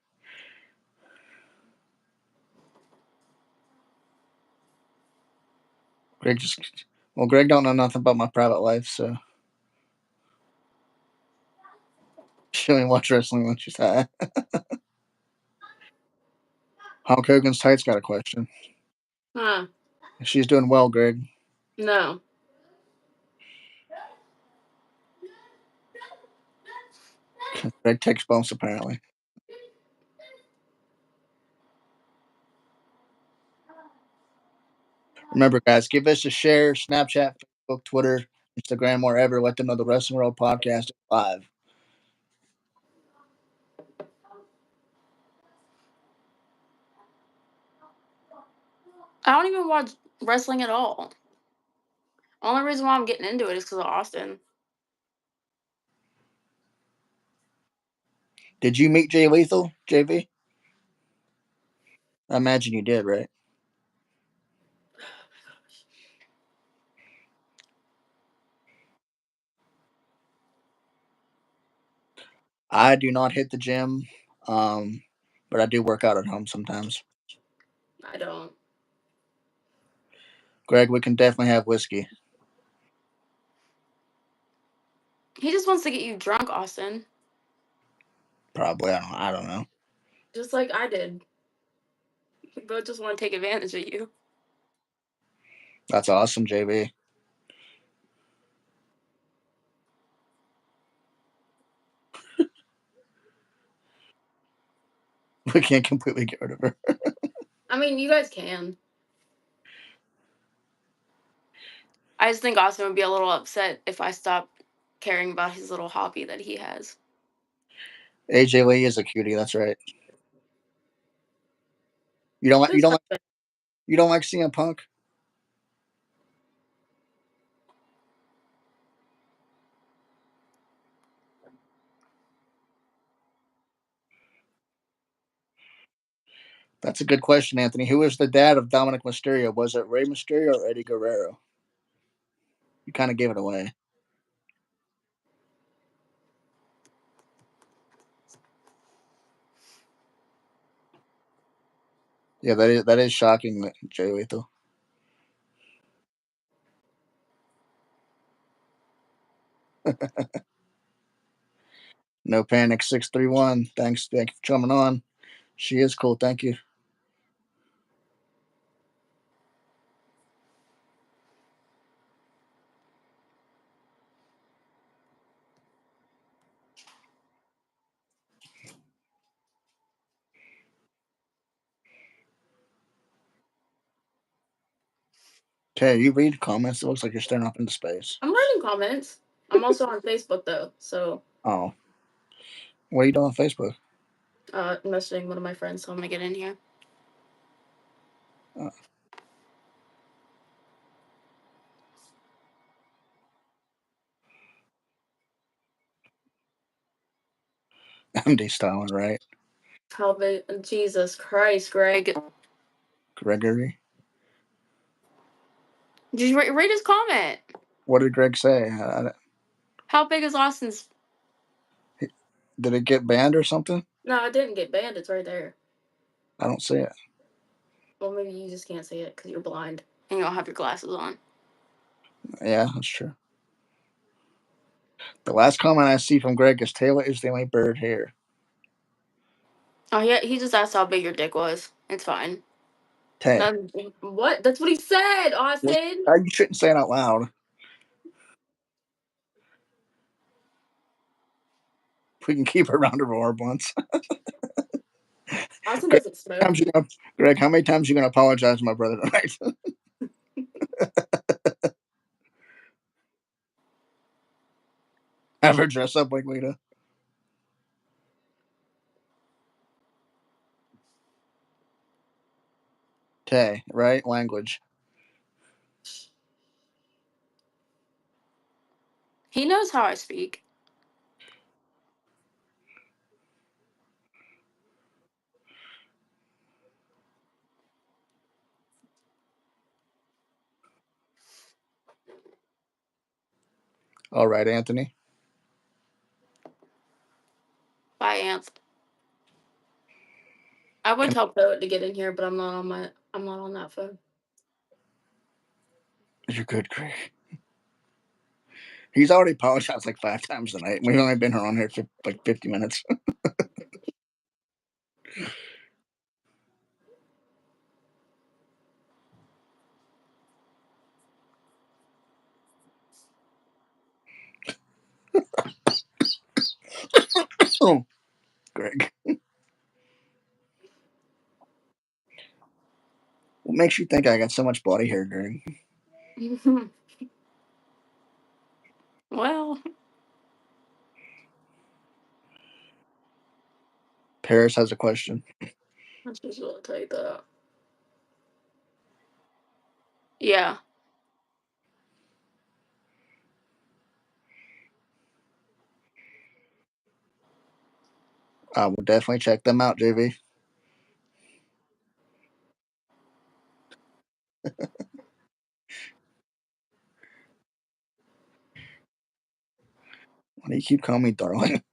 Greg don't know nothing about my private life, so she only watch wrestling when she's high. Hulk Hogan's tights got a question. Huh? She's doing well, Greg. No. Greg takes bumps apparently. Remember, guys, give us a share, Snapchat, Facebook, Twitter, Instagram, wherever. Let them know the Wrestling World Podcast is live. I don't even watch wrestling at all. Only reason why I'm getting into it is because of Austin. Did you meet Jay Lethal, JV? I imagine you did, right? I do not hit the gym, but I do work out at home sometimes. I don't. Greg, we can definitely have whiskey. He just wants to get you drunk, Austin. Probably. I don't know. Just like I did. We both just want to take advantage of you. That's awesome, JV. We can't completely get rid of her. I mean, you guys can. I just think Austin would be a little upset if I stopped caring about his little hobby that he has. AJ Lee is a cutie. That's right. You don't like CM Punk? That's a good question, Anthony. Who is the dad of Dominic Mysterio? Was it Rey Mysterio or Eddie Guerrero? You kind of gave it away. Yeah, that is shocking, Jay Lethal. No Panic 631. Thank you for coming on. She is cool. Thank you. Okay, you read comments. It looks like you're staring off into space. I'm writing comments. I'm also on Facebook though, so. Oh, what are you doing on Facebook? Messaging one of my friends, so I'm gonna get in here. MD Stalin, right? Jesus Christ, Greg. Gregory. Did you read his comment? What did Greg say? How big is Austin's? Did it get banned or something? No, it didn't get banned. It's right there. I don't see it. Well, maybe you just can't see it because you're blind and you don't have your glasses on. Yeah, that's true. The last comment I see from Greg is Taylor is the only bird here. Oh, yeah, he just asked how big your dick was. It's fine. Tay. What? That's what he said, Austin. You shouldn't say it out loud. We can keep a round of our blunts. Austin Greg, doesn't smoke. Greg, how many times are you gonna apologize to my brother tonight? Have her dress up like Lita. Tay, right? Language. He knows how I speak. All right, Anthony. Bye, Ants. I would tell Poet to get in here, but I'm not on that phone. You're good, Greg. He's already apologized like 5 times tonight. We've only been on here for like 50 minutes. Oh, Greg. What makes you think I got so much body hair, Greg? Well, Paris has a question. I'm just gonna take that. Yeah. I will definitely check them out, JV. Why do you keep calling me darling?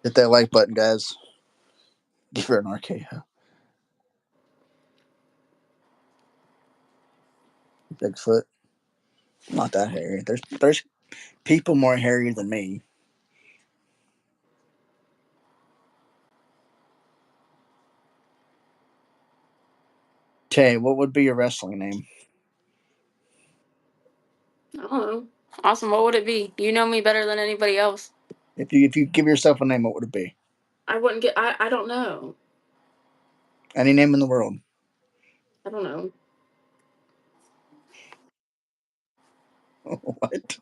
Hit that like button, guys. Give her an RKO. Bigfoot. Not that hairy. There's people more hairy than me. Tay, what would be your wrestling name? I don't know. Awesome. What would it be? You know me better than anybody else. If you give yourself a name, what would it be? I wouldn't get. I don't know. Any name in the world. I don't know. What?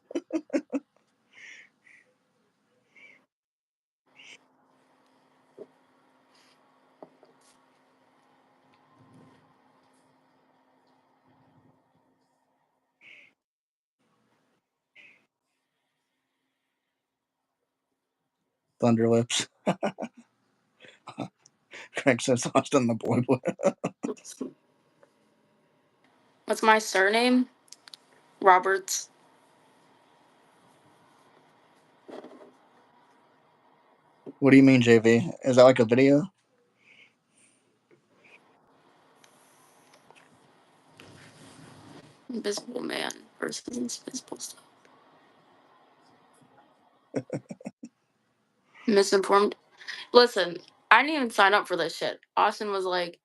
Thunderlips. Craig says Austin the boy. What's my surname? Roberts. What do you mean, JV? Is that like a video? Invisible Man versus Invisible Stuff. Misinformed. Listen, I didn't even sign up for this shit. Austin was like,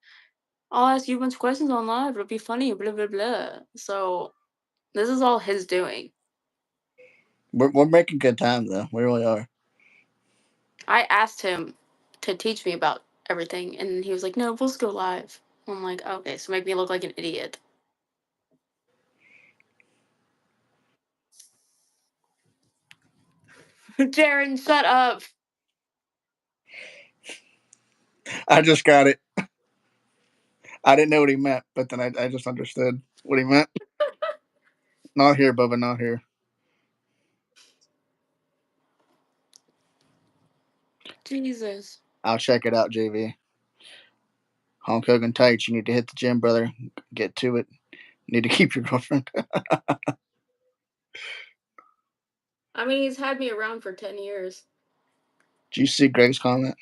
I'll ask you a bunch of questions on live. It'll be funny, blah, blah, blah. So this is all his doing. We're making good time, though. We really are. I asked him to teach me about everything, and he was like, no, we'll just go live. I'm like, okay, so make me look like an idiot. Jaren, shut up. I just got it. I didn't know what he meant, but then I just understood what he meant. Not here, Bubba, not here. Jesus. I'll check it out, JV. Hulk Hogan tights. You need to hit the gym, brother. Get to it. You need to keep your girlfriend. I mean, he's had me around for 10 years. Did you see Greg's comment?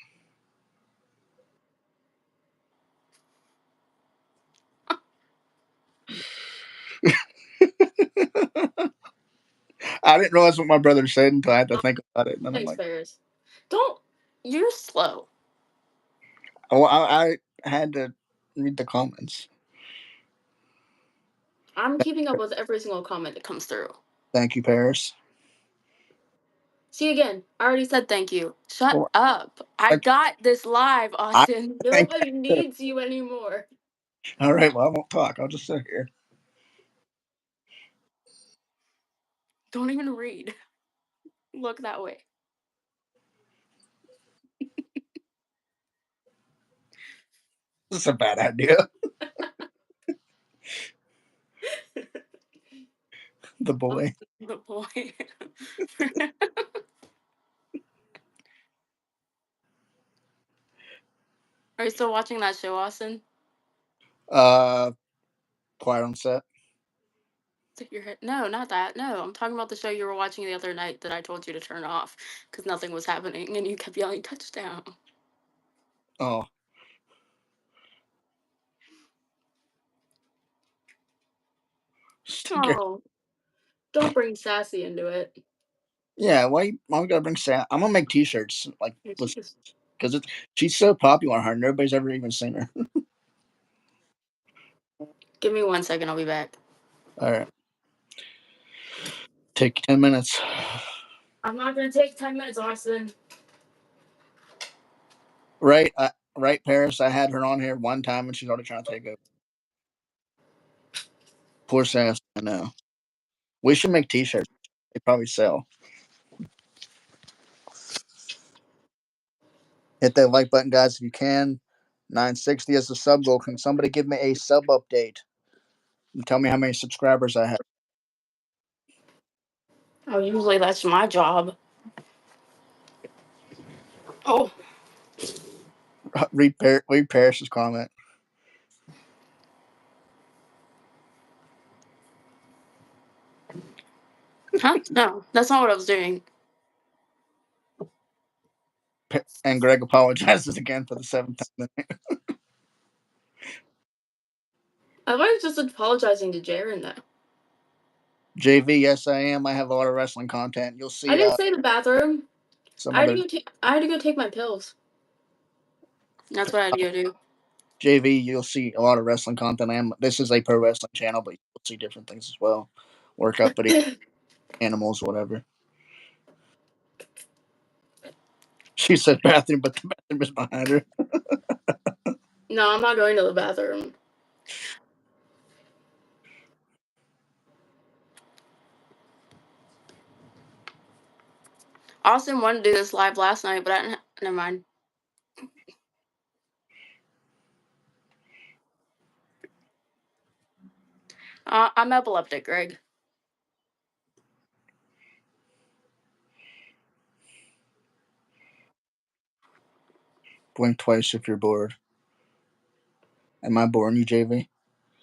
I didn't realize what my brother said until I had to think about it. And then I'm Thanks, like, Ferris. Don't. You're slow. oh, I had to read the comments. I'm keeping up with every single comment that comes through. Thank you, Paris. See again. I already said thank you. Shut Well, up. I like, got this live, Austin. thank Nobody needs you anymore. All right, well, I won't talk. I'll just sit here. Don't even read. Look that way. This is a bad idea. The boy. The boy. Are you still watching that show, Austin? Quiet on set. No, not that. No, I'm talking about the show you were watching the other night that I told you to turn off because nothing was happening and you kept yelling touchdown. Oh. Oh, don't bring Sassy into it. Yeah, why we gotta bring Sam? I'm gonna make T-shirts like because she's so popular on her, and nobody's ever even seen her. Give me 1 second. I'll be back. All right, take 10 minutes. I'm not gonna take 10 minutes, Austin. Right, right, Paris. I had her on here one time, and she's already trying to take over. Poor Sass. I know. We should make T-shirts. They probably sell. Hit that like button, guys, if you can. 960 is the sub goal. Can somebody give me a sub update and tell me how many subscribers I have? Oh, usually that's my job. Oh, Read Paris's comment. huh? No, that's not what I was doing. And Greg apologizes again for the 7th time. I was just apologizing to Jaren though. JV, yes, I am. I have a lot of wrestling content. You'll see. I didn't say the bathroom. Some I had, other I had to go take my pills. That's what I had to go do. JV. You'll see a lot of wrestling content. This is a pro wrestling channel, but you'll see different things as well. Workout videos, animals, whatever. She said bathroom, but the bathroom is behind her. No, I'm not going to the bathroom. Austin wanted to do this live last night, but I didn't. Never mind. I'm epileptic, Greg. Blink twice if you're bored. Am I boring you, JV?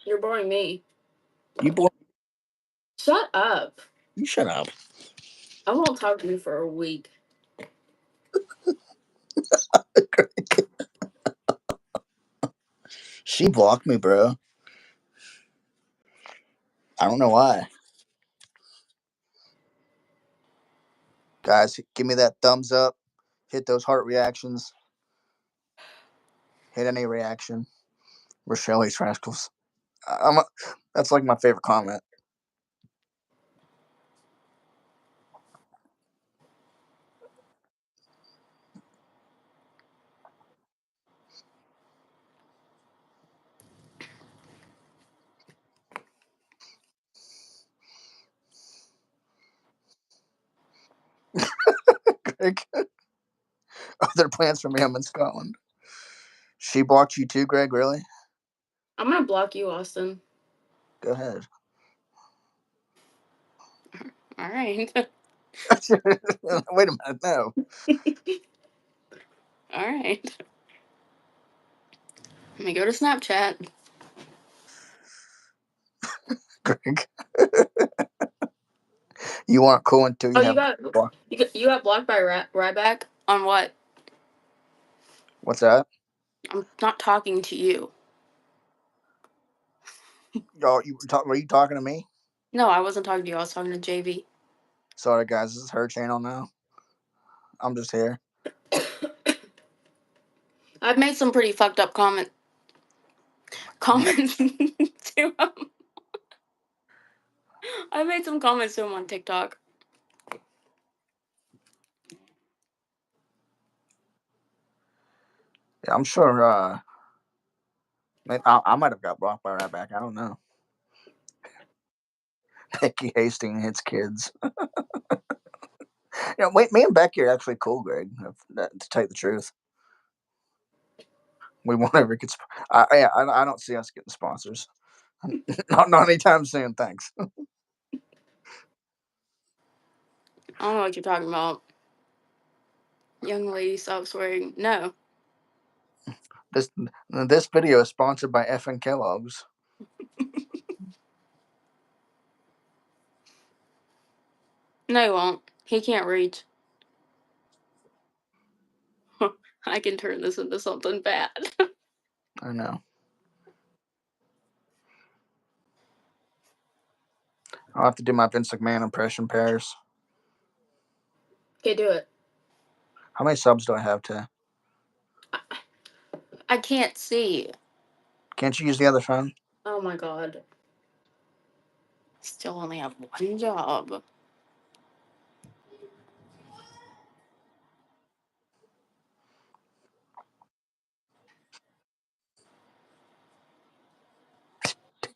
You're boring me. You bored? Shut up. You shut up. I won't talk to you for a week. She blocked me, bro. I don't know why. Guys, give me that thumbs up. Hit those heart reactions. Hit any reaction. Rochelle hates rascals. That's like my favorite comment. Greg. Other plans for me? I'm in Scotland. She blocked you too, Greg? Really? I'm gonna block you, Austin. Go ahead. All right. Wait a minute. No. All right. Let me go to Snapchat. Greg. You aren't cool until you Oh, have blocked. you got blocked by Ryback on what? What's that? I'm not talking to you. Y'all, were you talking to me? No, I wasn't talking to you. I was talking to JV. Sorry, guys. This is her channel now. I'm just here. I've made some pretty fucked up comments to him. I made some comments to him on TikTok. Yeah, I'm sure. I might have got blocked by right back. I don't know. Becky Hastings hits kids. Wait, me and Becky are actually cool, Greg. To tell you the truth, we won't ever get. I don't see us getting sponsors. not anytime soon. Thanks. I don't know what you're talking about. Young lady, stop swearing. No. This video is sponsored by effing Kellogg's. No, he won't. He can't reach. I can turn this into something bad. I know. I'll have to do my Vince McMahon impression, Paris. Okay, do it. How many subs do I have to? I can't see. Can't you use the other phone? Oh my god. Still only have one job.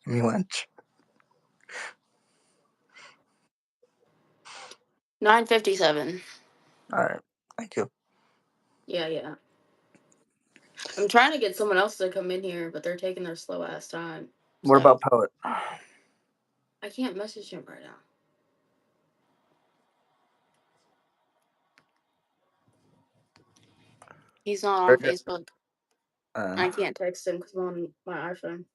Give me lunch. 9:57. All right. Thank you. Yeah. I'm trying to get someone else to come in here, but they're taking their slow ass time. What about Poet? I can't message him right now. He's not on Facebook. I can't text him because I'm on my iPhone.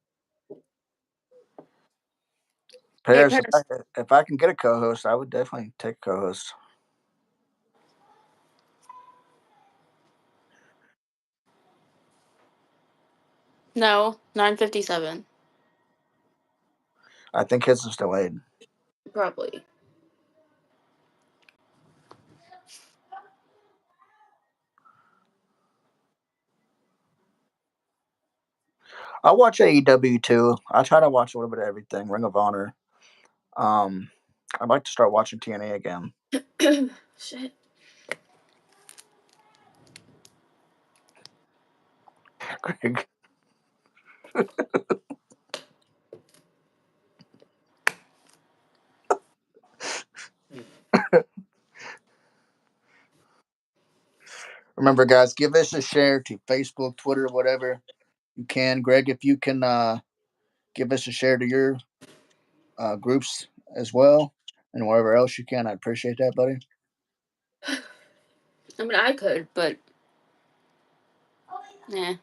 Paris, Hey, Paris. if I can get a co-host, I would definitely take a co-host. No, 9:57. I think his is delayed. Probably. I watch AEW too. I try to watch a little bit of everything. Ring of Honor. I'd like to start watching TNA again. Shit. Greg. Remember, guys, give us a share to Facebook, Twitter, whatever you can. Greg, if you can give us a share to your groups as well, and wherever else you can, I appreciate that, buddy. I mean, I could, but yeah.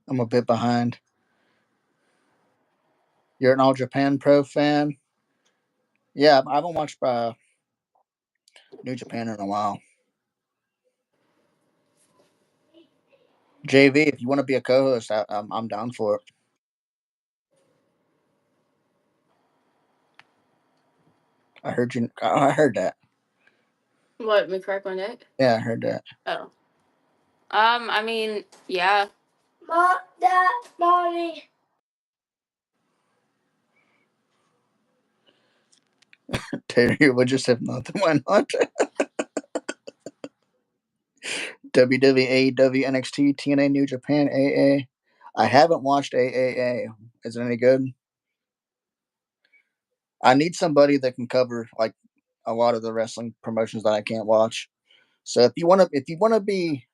I'm a bit behind. You're an All Japan Pro fan? Yeah, I haven't watched New Japan in a while. JV, if you want to be a co-host, I'm down for it. I heard you. I heard that. What, me crack my neck? Yeah, I heard that. Oh. I mean, yeah. Mommy. Terry would just have nothing. Why not? WWE, NXT, TNA, New Japan, AA. I haven't watched AAA. Is it any good? I need somebody that can cover like a lot of the wrestling promotions that I can't watch. So if you want to be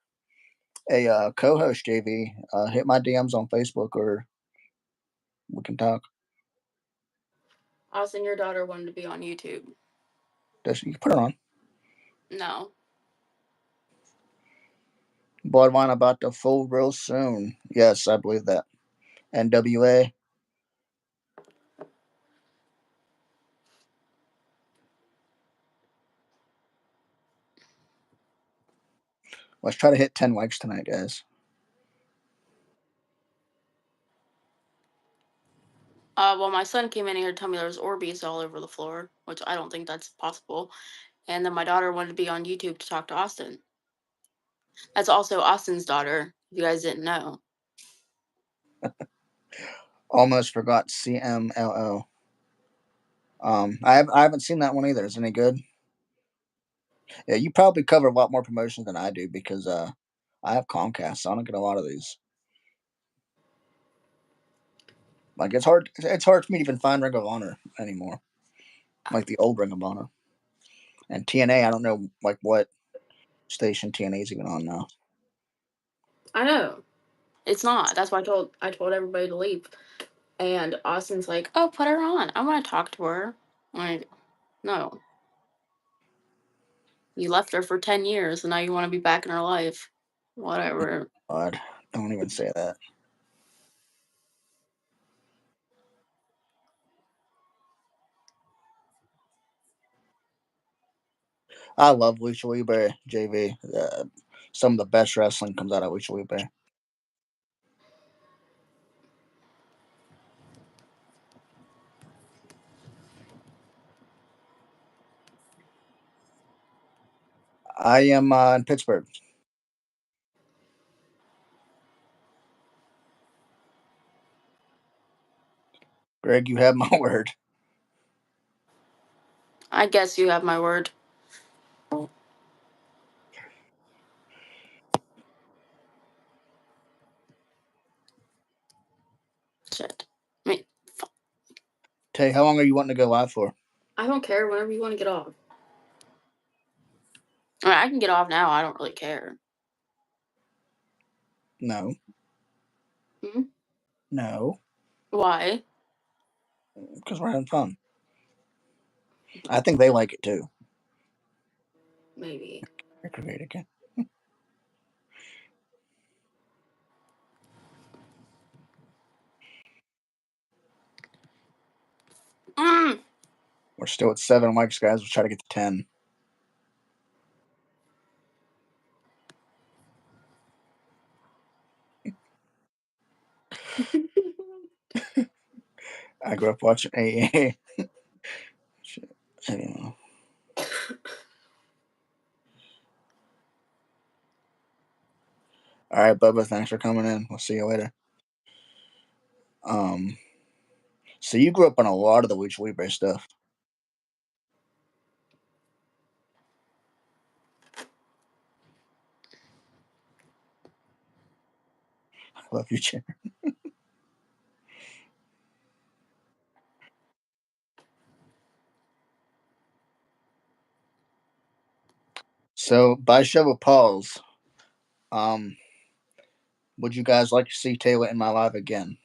a co-host, JV, hit my DMs on Facebook or we can talk. Austin, your daughter wanted to be on YouTube. Does you put it on? No. Bloodline about to fold real soon. Yes, I believe that. NWA. Let's try to hit 10 likes tonight, guys. Well, my son came in here to tell me there's Orbeez all over the floor, which I don't think that's possible. And then my daughter wanted to be on YouTube to talk to Austin. That's also Austin's daughter, if you guys didn't know. Almost forgot CMLL. I haven't seen that one either. Is it any good? Yeah, you probably cover a lot more promotions than I do because I have Comcast, so I don't get a lot of these. Like it's hard for me to even find Ring of Honor anymore. Like the old Ring of Honor. And TNA, I don't know like what station TNA is even on now. I know. It's not. That's why I told everybody to leave. And Austin's like, "Oh, put her on. I want to talk to her." I'm like, no. You left her for 10 years and now you want to be back in her life. Whatever. God, don't even say that. I love Lucha Libre, JV. Some of the best wrestling comes out of Lucha Libre. I am in Pittsburgh. Greg, you have my word. I guess you have my word. Shit. I mean, Tay, how long are you wanting to go live for? I don't care. Whenever you want to get off. I mean, I can get off now. I don't really care. No. Hmm? No. Why? Because we're having fun. I think they like it too. Maybe. Aggravated again. Mm. We're still at 7 likes, guys. We'll try to get to 10. I grew up watching AA. Shit. Anyway. All right, Bubba. Thanks for coming in. We'll see you later. So you grew up on a lot of the Lucha Libre stuff. I love you, Chair. So by show of pause, would you guys like to see Taylor in my live again?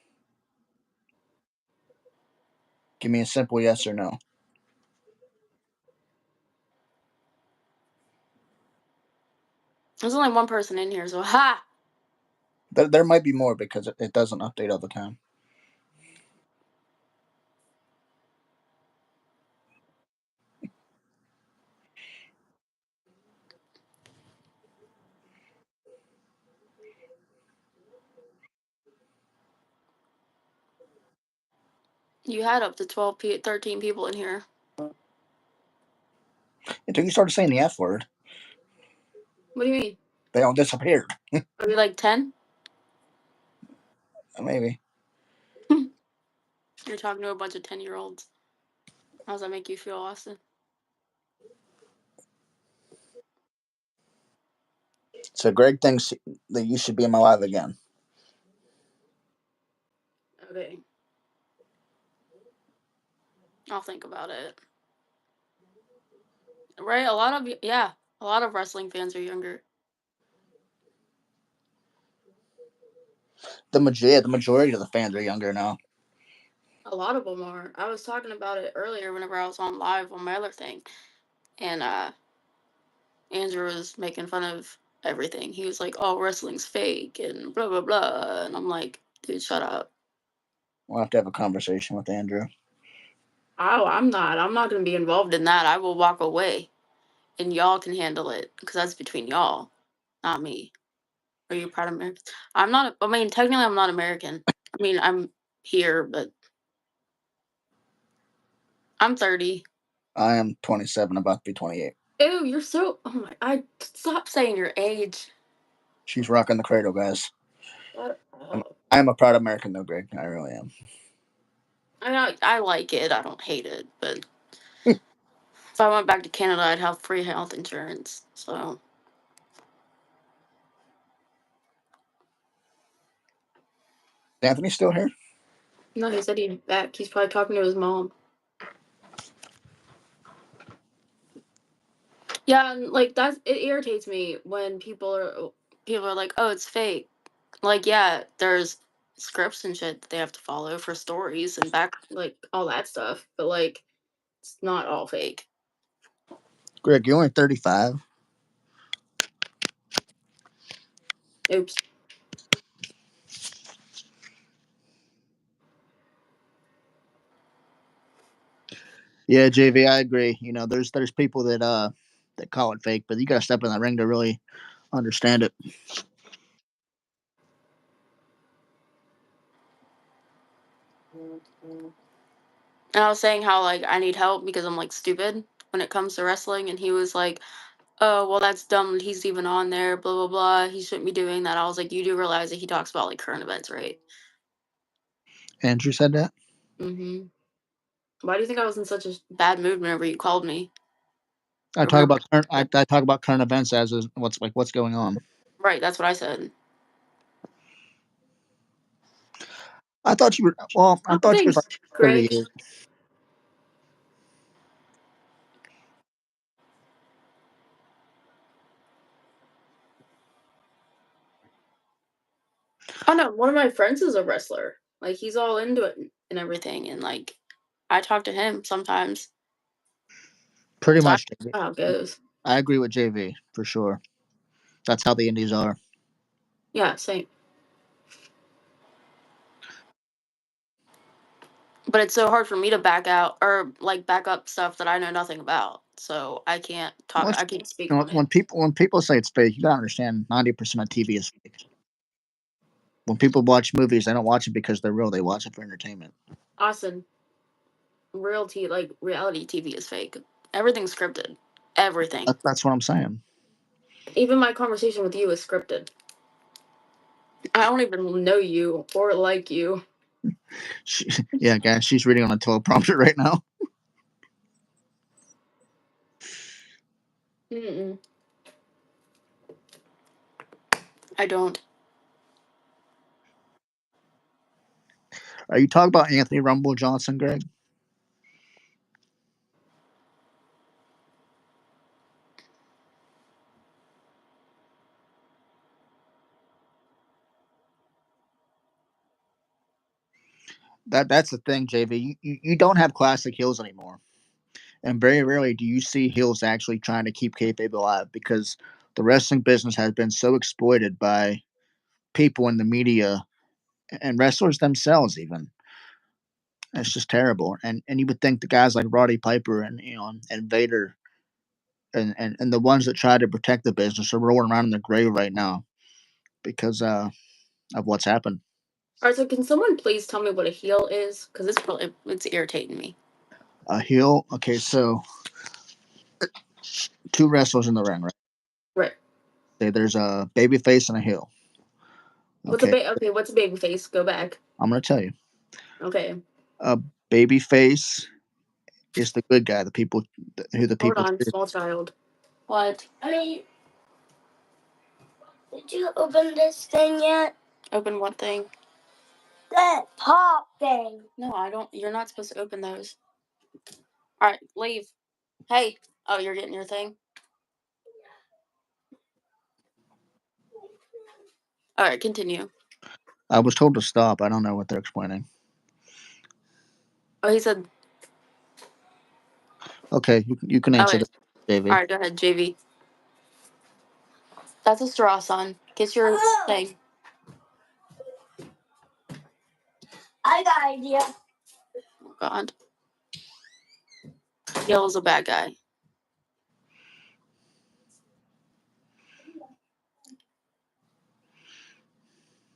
Give me a simple yes or no. There's only one person in here, so ha! There might be more because it doesn't update all the time. You had up to 13 people in here. Until you started saying the F word, What do you mean? they all disappeared. Are we like 10? Maybe. You're talking to a bunch of 10-year-olds. How does that make you feel, Austin? So Greg thinks that you should be in my live again. Okay. I'll think about it. Right? A lot of wrestling fans are younger. The majority of the fans are younger now. A lot of them are. I was talking about it earlier whenever I was on live on my other thing. And Andrew was making fun of everything. He was like, "Oh, wrestling's fake," and blah blah blah. And I'm like, "Dude, shut up." We'll have to have a conversation with Andrew. Oh, I'm not. I'm not going to be involved in that. I will walk away, and y'all can handle it because that's between y'all. not me. Are you proud American? I'm not. I mean, technically, I'm not American. I mean, I'm here, but I'm 30. I am 27, about to be 28. Ew, you're so. Oh my! Stop saying your age. She's rocking the cradle, guys. Shut up. I am a proud American, though, Greg. I really am. I like it. I don't hate it, but if I went back to Canada, I'd have free health insurance. So Is Anthony still here? no, he said he'd back. He's probably talking to his mom. Yeah, and like it irritates me when people are like, "Oh, it's fake." Like, yeah, there's scripts and shit that they have to follow for stories and back like all that stuff, but like it's not all fake. Greg, you're only 35. Oops. Yeah, JV, I agree. You know, there's people that call it fake, but you got to step in that ring to really understand it. And I was saying how like I need help because I'm like stupid when it comes to wrestling, and he was like, "Oh, well, that's dumb that he's even on there. Blah blah blah. He shouldn't be doing that." I was like, "You do realize that he talks about like current events, right?" Andrew said that. Mm-hmm. Why do you think I was in such a bad mood whenever you called me? I Or talk whenever, about current. I talk about current events as is what's going on. right? That's what I said. I thought you were. Well, I Oh, thought you were like thanks, 30 Greg. years. Oh no, one of my friends is a wrestler. Like he's all into it and everything, and like I talk to him sometimes. Pretty So I much. JV. know how it goes. I agree with JV for sure. That's how the indies are. Yeah, same. But it's so hard for me to back out or like back up stuff that I know nothing about. So I can't talk. Once, I can't speak you know, on it. when people say it's fake, you gotta understand 90% of TV is fake. When people watch movies, they don't watch it because they're real. They watch it for entertainment. Austin, like reality TV is fake. Everything's scripted. Everything. That's what I'm saying. Even my conversation with you is scripted. I don't even know you or like you. Yeah, guys, she's reading on a teleprompter right now. Mm-mm. I don't. Are you talking about Anthony Rumble Johnson, Greg? That's the thing, JV. You don't have classic heels anymore, and very rarely do you see heels actually trying to keep kayfabe alive because the wrestling business has been so exploited by people in the media and wrestlers themselves. Even it's just terrible. And you would think the guys like Roddy Piper and and Vader and the ones that try to protect the business are rolling around in their grave right now because of what's happened. All right, so can someone please tell me what a heel is? Because it's irritating me. A heel. Okay, so two wrestlers in the ring, right? Right. Say there's a baby face and a heel. Okay, What's a baby face? Go back. I'm gonna tell you. Okay. A baby face is the good guy, who the Hold people on, cheer. small child. What? Honey, did you open this thing yet? Open what thing? That pop thing. No, I don't. You're not supposed to open those. All right, leave. Hey. Oh, you're getting your thing? All right, continue. I was told to stop. I don't know what they're explaining. Oh, he said. Okay, you can All answer right. that, Davey. All right, go ahead, JV. That's a straw, son. Get your thing. I got an idea. Oh, God. Yellow's a bad guy.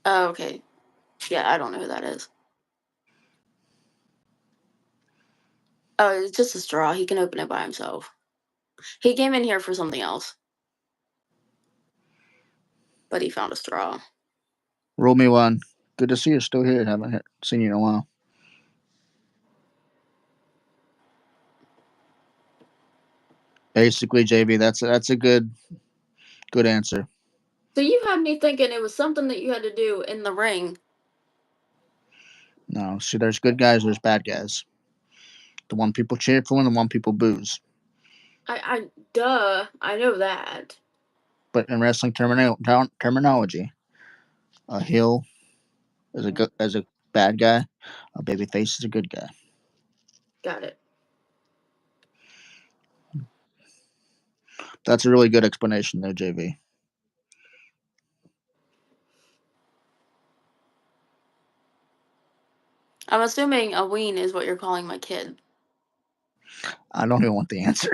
Oh, okay. Yeah, I don't know who that is. Oh, it's just a straw. He can open it by himself. He came in here for something else, but he found a straw. Roll me one. Good to see you still here. Haven't seen you in a while. Basically, JV, that's a good answer. So you had me thinking it was something that you had to do in the ring. No, see, there's good guys, there's bad guys. The one people cheer for and the one people booze. I know that. But in wrestling terminology, a heel is a bad guy, a babyface is a good guy. Got it. That's a really good explanation there, JV. I'm assuming a ween is what you're calling my kid. I don't even want the answer.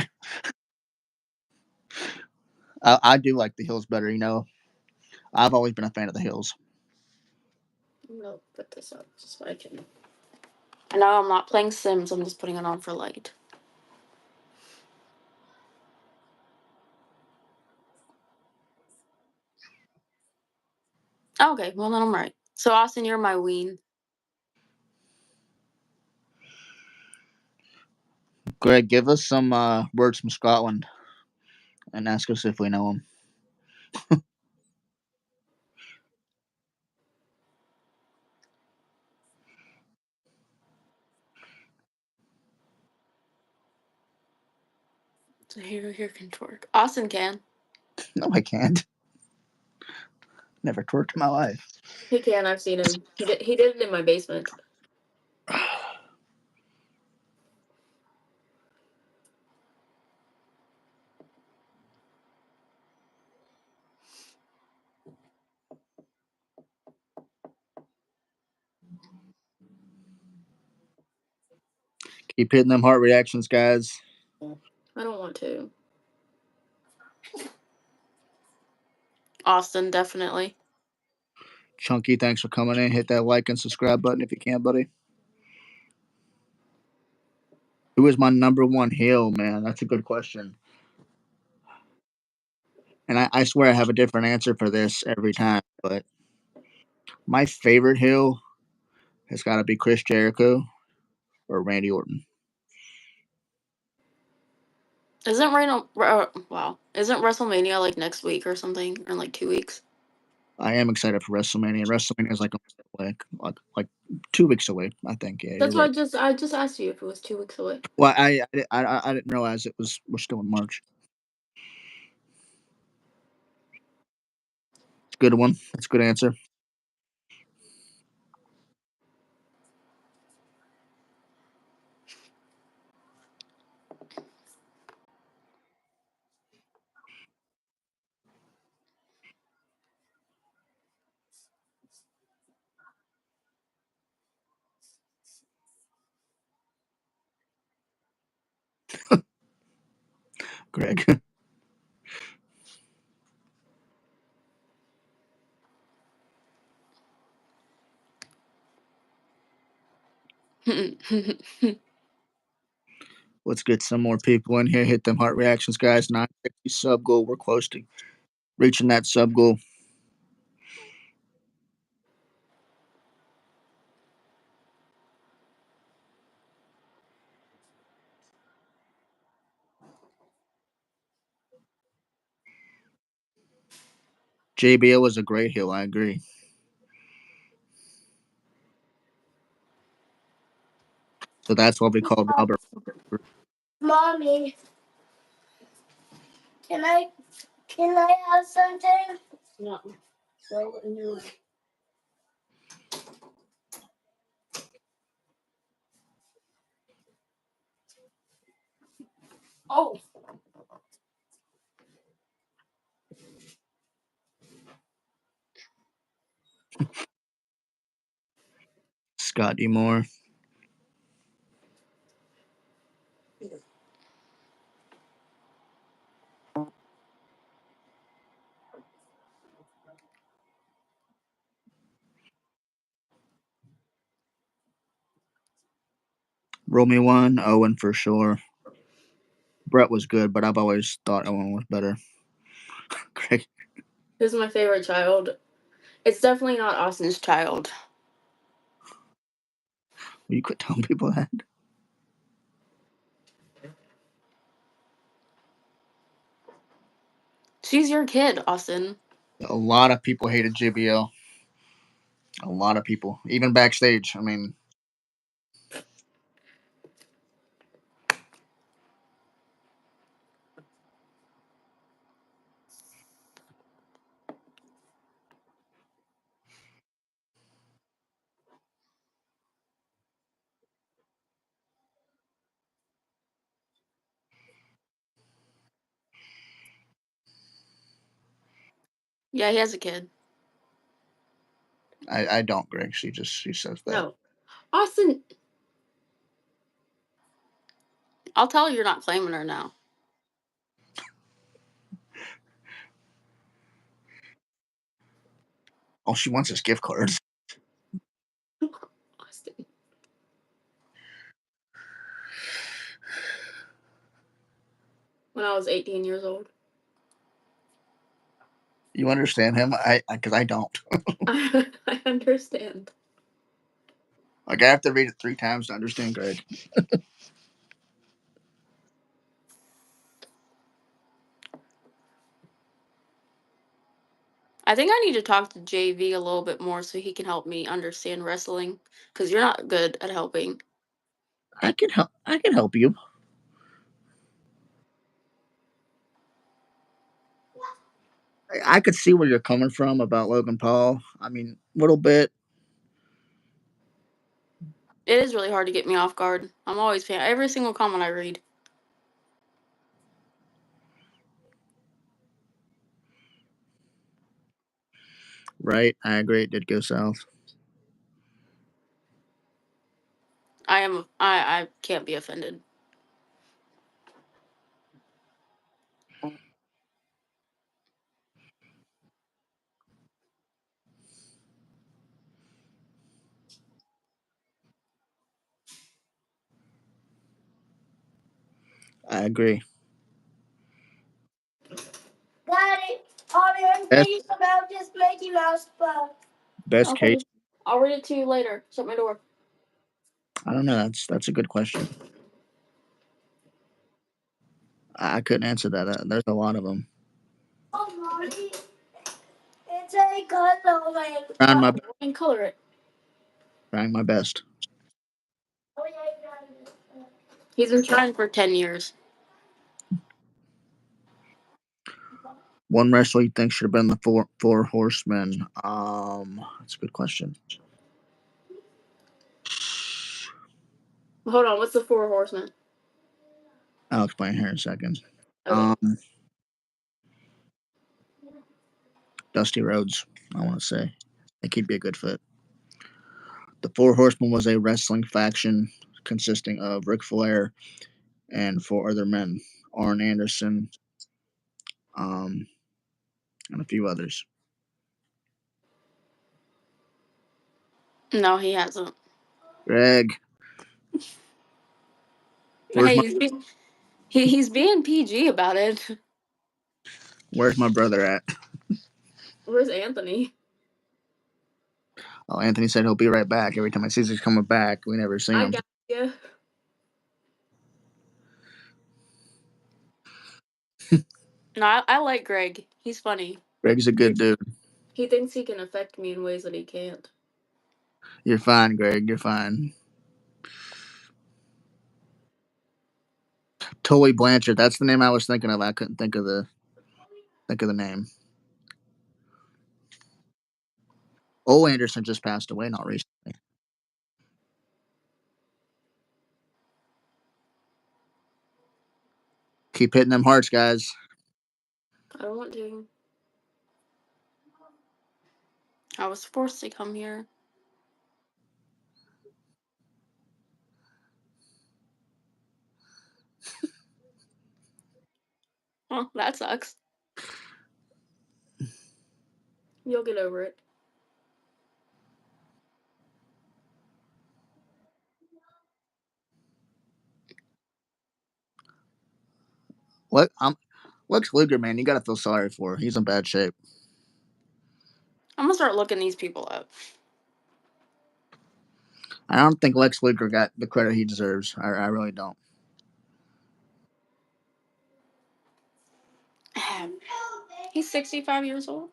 I do like the Hills better, you know. I've always been a fan of the Hills. I'm gonna put this up just so I can. I know I'm not playing Sims, I'm just putting it on for light. Okay, well then I'm right. So Austin, you're my ween. Greg, give us some words from Scotland and ask us if we know them. So here can twerk. Austin can. No, I can't. Never twerked in my life. He can. I've seen him. He did it in my basement. Keep hitting them heart reactions, guys. I don't want to. Austin, definitely. Chunky, thanks for coming in. Hit that like and subscribe button if you can, buddy. Who is my number one heel, man? That's a good question. And I swear I have a different answer for this every time, but my favorite heel has got to be Chris Jericho or Randy Orton. Isn't Isn't WrestleMania like next week or something, or in like 2 weeks? I am excited for WrestleMania. WrestleMania is like 2 weeks away, I think. Yeah, That's you're why right. I just asked you if it was 2 weeks away. Well, I didn't realize we're still in March. It's a good one. That's a good answer. Greg. Let's get some more people in here. Hit them heart reactions, guys. 960 sub goal. We're close to reaching that sub goal. JBL was a great heel. I agree. So that's what we called Robert. Mommy, can I have something? No. Go in your room. Oh. Scott D. Moore. Roll me one. Owen for sure. Brett was good, but I've always thought Owen was better. Greg. Who's my favorite child? It's definitely not Austin's child. Will you quit telling people that? She's your kid, Austin. A lot of people hated JBL. A lot of people, even backstage. I mean, Yeah, he has a kid. I don't, Greg. She says that. No. Austin, I'll tell her you're not claiming her now. All she wants is gift cards. Austin. When I was 18 years old. You understand him? Because I don't. I understand. Like, I have to read it 3 times to understand Greg. I think I need to talk to JV a little bit more so he can help me understand wrestling. Because you're not good at helping. I can help. I can help you. I could see where you're coming from about Logan Paul. I mean, a little bit. It is really hard to get me off guard. I'm always paying every single comment I read. Right? I agree. It did go south. I can't be offended. I agree. Daddy, are there Best, things about this Mickey Mouse book? best Okay. case. I'll read it to you later. Shut my door. I don't know. That's a good question. I couldn't answer that. There's a lot of them. Oh, Mommy, it's a coloring. Trying my And color it. trying my best. Oh, yeah. He's been trying for 10 years. One wrestler you think should have been the four horsemen. That's a good question. Hold on. What's the Four Horsemen? I'll explain here in a second. Okay. Dusty Rhodes, I want to say. I think he'd be a good fit. The Four Horsemen was a wrestling faction consisting of Ric Flair and 4 other men, Arn Anderson, and a few others. No, he hasn't. Greg, Hey, he's being PG about it. where's my brother at? Where's Anthony? Oh, Anthony said he'll be right back. Every time I see he's coming back, we never see I him. got you. No, I like Greg. He's funny. Greg's a good dude. He thinks he can affect me in ways that he can't. You're fine, Greg. You're fine. Tully Blanchard. That's the name I was thinking of. I couldn't think of the name. Ole Anderson just passed away not recently. Keep hitting them hearts, guys. I don't want to. I was forced to come here. Well, that sucks. You'll get over it. Lex Luger, man, you gotta feel sorry for. He's in bad shape. I'm gonna start looking these people up. I don't think Lex Luger got the credit he deserves. I really don't. He's 65 years old.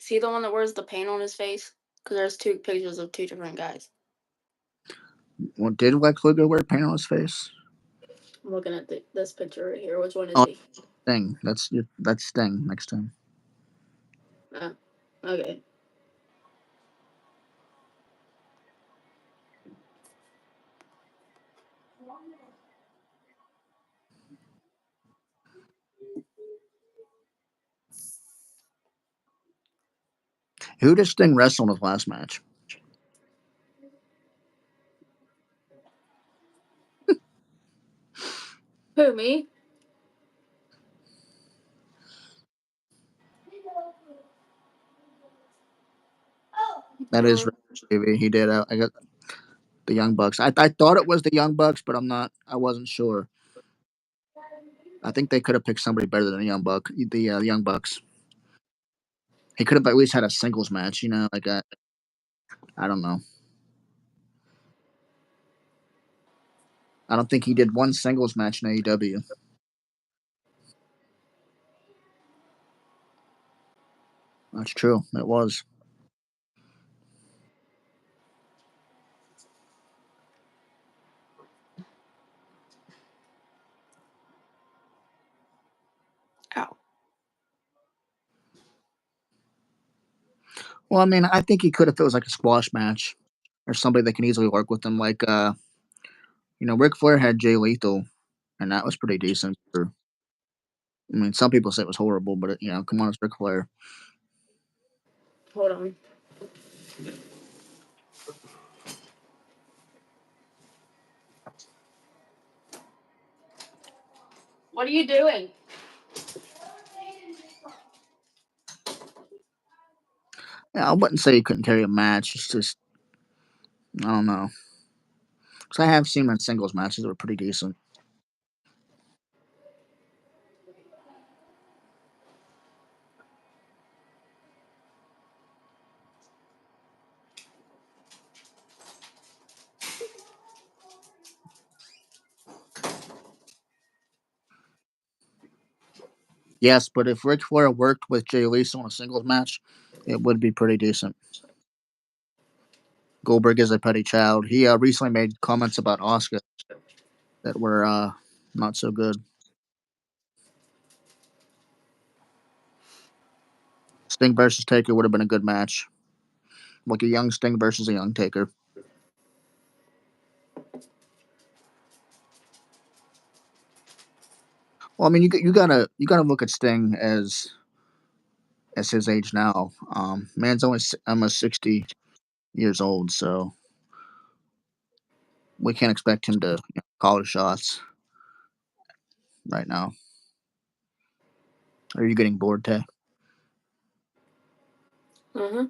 Is he the one that wears the paint on his face? Because there's two pictures of two different guys. Well, did Lex Luger wear paint on his face? I'm looking at this picture right here. Which one is Oh. he? Sting. That's Sting next to him. Oh, okay. Who did Sting wrestle in his last match? Who, me? That is TV. He did. I got the Young Bucks. I thought it was the Young Bucks, but I wasn't sure. I think they could have picked somebody better than the Young Bucks. He could have at least had a singles match. I don't know. I don't think he did one singles match in AEW. That's true. It was. Ow. Well, I mean, I think he could if it was like a squash match or somebody that can easily work with him. Ric Flair had Jay Lethal, and that was pretty decent. I mean, some people say it was horrible, but come on, it's Ric Flair. Hold on. What are you doing? Yeah, I wouldn't say he couldn't carry a match. It's just I don't know. Because I have seen him in singles matches that were pretty decent. Yes, but if Ric Flair worked with Jay Lethal in a singles match, it would be pretty decent. Goldberg is a petty child. He recently made comments about Asuka that were not so good. Sting versus Taker would have been a good match. Like a young Sting versus a young Taker. Well, I mean, you gotta look at Sting as his age now. Man's only almost 60 years old, so we can't expect him to call the shots right now. Are you getting bored, Tay? Mm-hmm.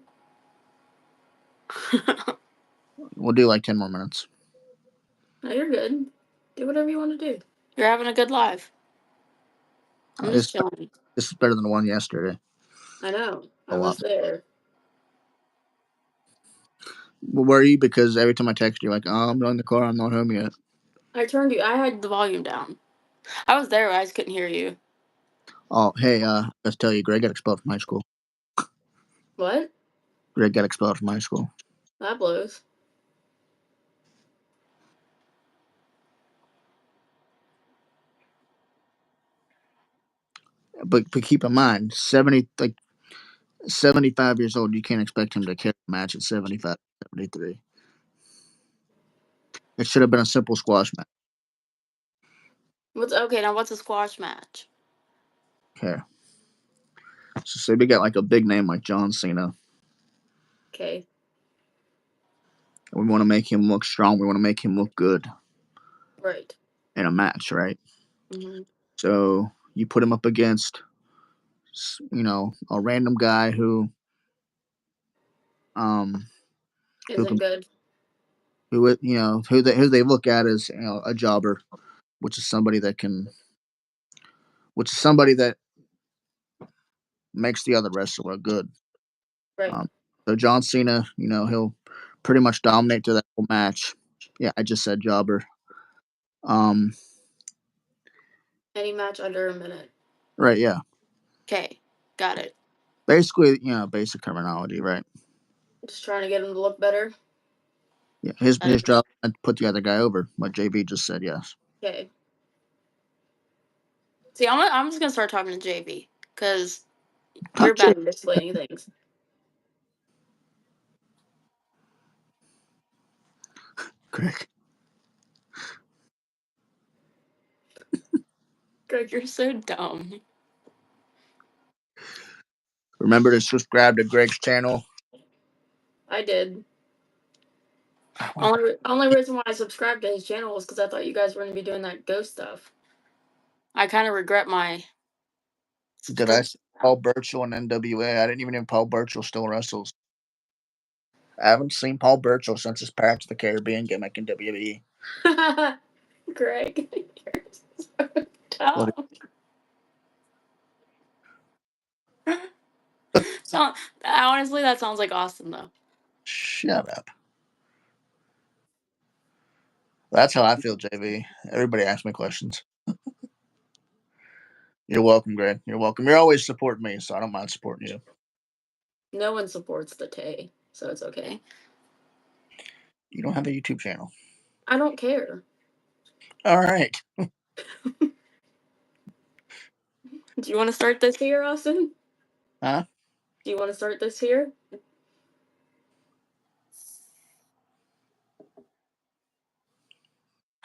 We'll do like 10 more minutes. No, you're good. Do whatever you want to do. You're having a good life. I'm just chilling. This is better than the one yesterday. I know. I was there. Well, were you? Because every time I text you, like, oh, I'm not in the car. I'm not home yet. I had the volume down. I was there. I just couldn't hear you. Oh, hey, let's tell you, Greg got expelled from high school. What? Greg got expelled from high school. That blows. But keep in mind, 75 years old, you can't expect him to carry a match at 75, 73. It should have been a simple squash match. What's a squash match? Okay. So say we got like a big name like John Cena. Okay. We want to make him look strong. We want to make him look good. Right. In a match, right? Mm-hmm. So you put him up against a random guy who Isn't good. who they look at as a jobber, which is somebody that makes the other wrestler look good. Right. So John Cena, he'll pretty much dominate through that whole match. Yeah, I just said jobber. Any match under a minute. Right, yeah. Okay, got it. Basically, basic terminology, right? Just trying to get him to look better. Yeah, his job is to put the other guy over. What JV just said, yes. Okay. See, I'm just gonna start talking to JV because you're bad at explaining things. Greg. Greg, you're so dumb. Remember to subscribe to Greg's channel. I did. Only reason why I subscribed to his channel was because I thought you guys were going to be doing that ghost stuff. I kind of regret my. Did I see Paul Burchill and NWA? I didn't even know Paul Burchill still wrestles. I haven't seen Paul Burchill since his Pirates of the Caribbean gimmick in WWE. Greg, you're so dumb. Honestly, that sounds like Austin, though. Shut up. That's how I feel, JV. Everybody asks me questions. You're welcome, Greg. You're welcome. You're always supporting me, so I don't mind supporting you. No one supports the Tay, so it's okay. You don't have a YouTube channel. I don't care. All right. Do you want to start this here, Austin? Huh? Do you want to start this here?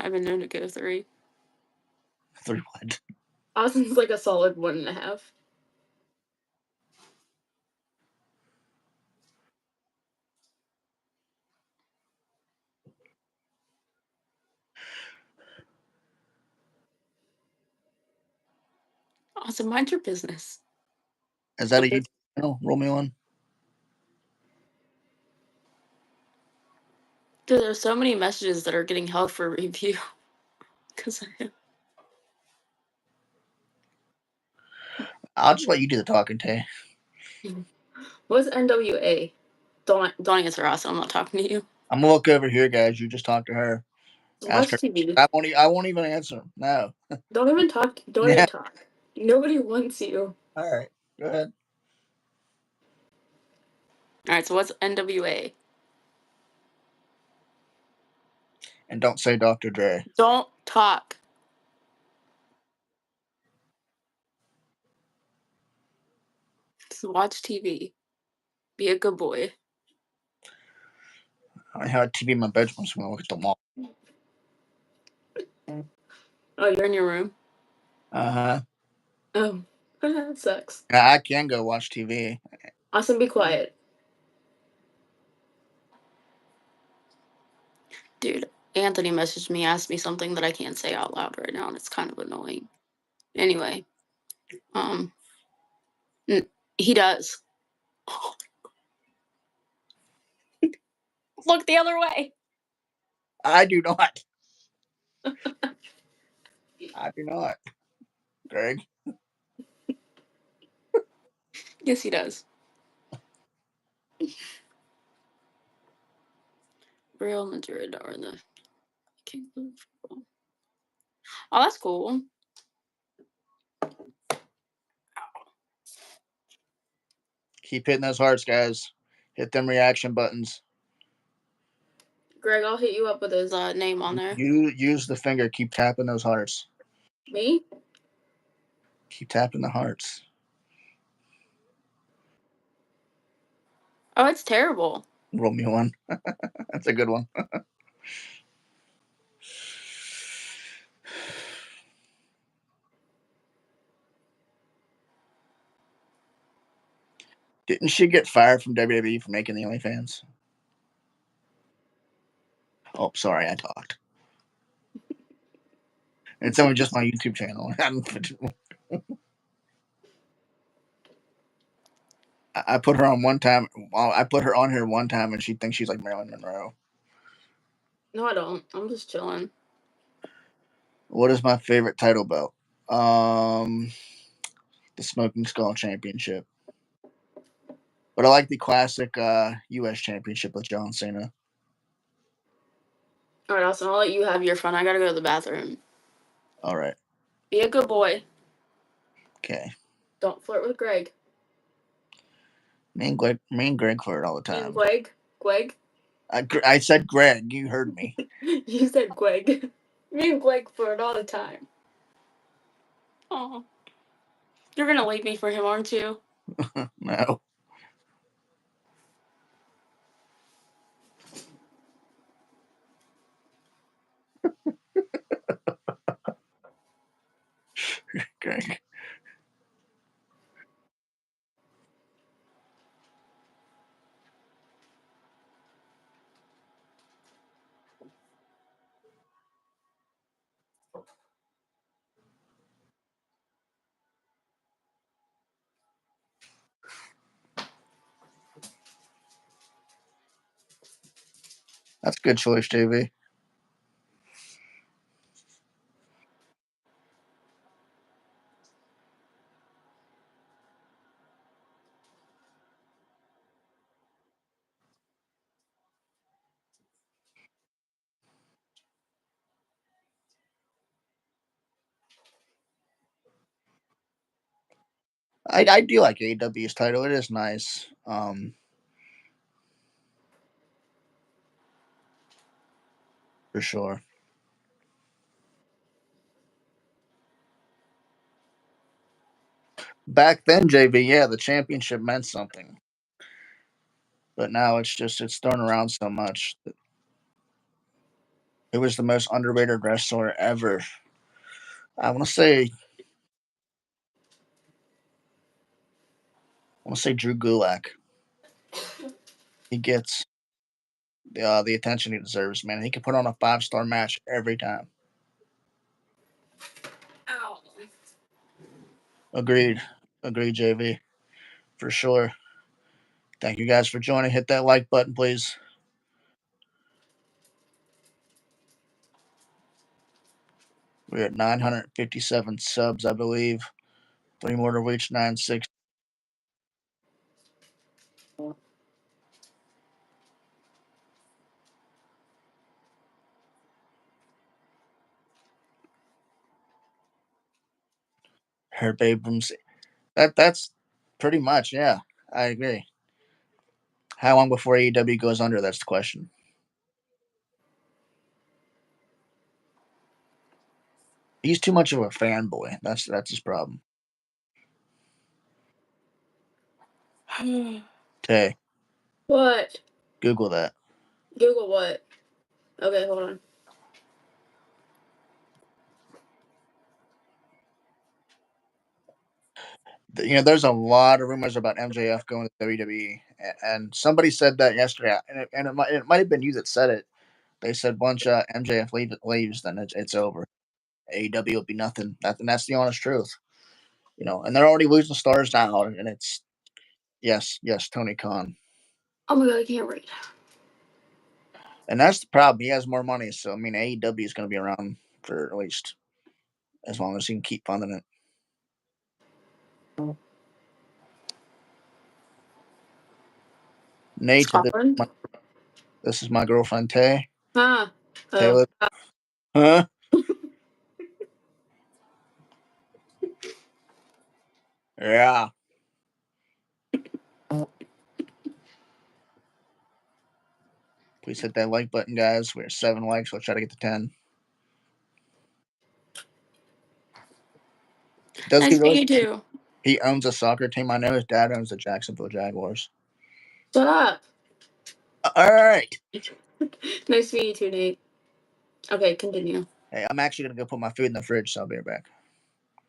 I've been known to go 3. 3 what? Austin's like a solid 1.5. Austin, mind your business. Is that a YouTube channel? Roll me on. Dude, there's so many messages that are getting held for review. Because I'll just let you do the talking, Tay. What's NWA? Don't answer, Austin. I'm not talking to you. I'm gonna look over here, guys. You just talk to her. Watch TV. I won't even answer. No. Don't even talk. Don't even talk. Nobody wants you. All right. Go ahead. All right. So what's NWA? And don't say Dr. Dre. Don't talk. Just watch TV. Be a good boy. I had TV in my bedroom, so I'm gonna look at the wall. Oh, you're in your room? Uh-huh. Oh, that sucks. I can go watch TV. Austin, be quiet. Dude, Anthony messaged me, asked me something that I can't say out loud right now, and it's kind of annoying. Anyway, he does. Look the other way. I do not. I do not. Greg. Yes, he does. Real Madrid are in the King. Oh, that's cool. Keep hitting those hearts, guys. Hit them reaction buttons. Greg, I'll hit you up with his name on there. You use the finger. Keep tapping those hearts. Me? Keep tapping the hearts. Oh, it's terrible. Roll me one. That's a good one. Didn't she get fired from WWE for making the OnlyFans? Oh, sorry, I talked. It's only just my YouTube channel. I put her on one time. Well, I put her on here one time, and she thinks she's like Marilyn Monroe. No, I don't. I'm just chilling. What is my favorite title belt? The Smoking Skull Championship. But I like the classic U.S. Championship with John Cena. All right, Austin, I'll let you have your fun. I gotta go to the bathroom. All right. Be a good boy. Okay. Don't flirt with Greg. Me and Greg flirt all the time. Greg? I said Greg. You heard me. You said Greg. Me and Greg flirt all the time. Oh. You're gonna leave me for him, aren't you? No. Greg. That's a good choice, JV. I do like AEW's title. It is nice. For sure. Back then, JV, yeah, the championship meant something. But now it's thrown around so much. It was the most underrated wrestler ever. I want to say Drew Gulak. He gets the attention he deserves, man. He can put on a 5-star match every time. Ow. Agreed, JV, for sure. Thank you guys for joining. Hit that like button, please. We're at 957 subs, I believe. 3 more to reach 960. Herb Abrams. That's pretty much, yeah. I agree. How long before AEW goes under? That's the question. He's too much of a fanboy. That's his problem. Okay. What? Google that. Google what? Okay, hold on. There's a lot of rumors about MJF going to WWE, and somebody said that yesterday, and it might have been you that said it. They said once MJF leaves, then it's over. AEW will be nothing. That's the honest truth. And they're already losing stars now, and it's yes, Tony Khan. Oh my god, I can't read. And that's the problem. He has more money, so I mean AEW is going to be around for at least as long as he can keep funding it. Nate, this is my girlfriend Tay. Huh? Taylor. Huh? Yeah. Please hit that like button, guys. We're 7 likes. We'll try to get to 10. Nice to meet you too. He owns a soccer team. I know his dad owns the Jacksonville Jaguars. Shut up. All right. Nice to meet you too, Nate. Okay, continue. Hey, I'm actually going to go put my food in the fridge, so I'll be right back.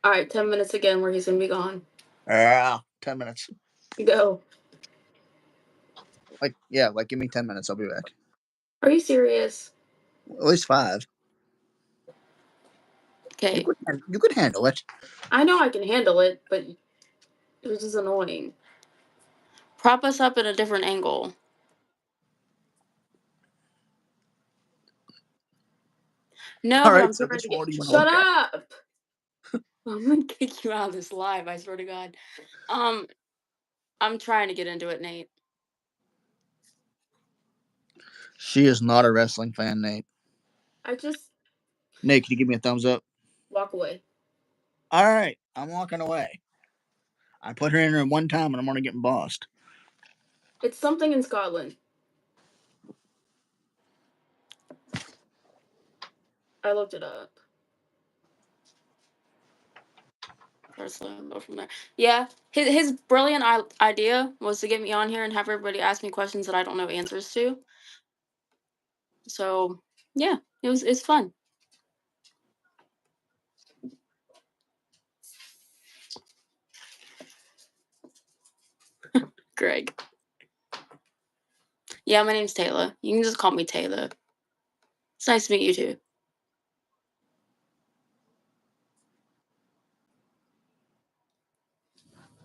All right, 10 minutes again where he's going to be gone. Yeah, 10 minutes. Go. Give me 10 minutes. I'll be back. Are you serious? At least 5. Okay. You could handle it. I know I can handle it, but it was just annoying. Prop us up at a different angle. No, All but right, I'm so trying this to one, get. you wanna Shut look at? up! I'm gonna kick you out of this live. I swear to God. I'm trying to get into it, Nate. She is not a wrestling fan, Nate. I just Nate, can you give me a thumbs up? walk away. All right, I'm walking away. I put her in there one time, and I'm gonna get bossed. It's something in Scotland. I looked it up. Go from there. Yeah, his brilliant idea was to get me on here and have everybody ask me questions that I don't know answers to. So yeah, it's fun. Greg. Yeah, my name's Taylor. You can just call me Taylor. It's nice to meet you too.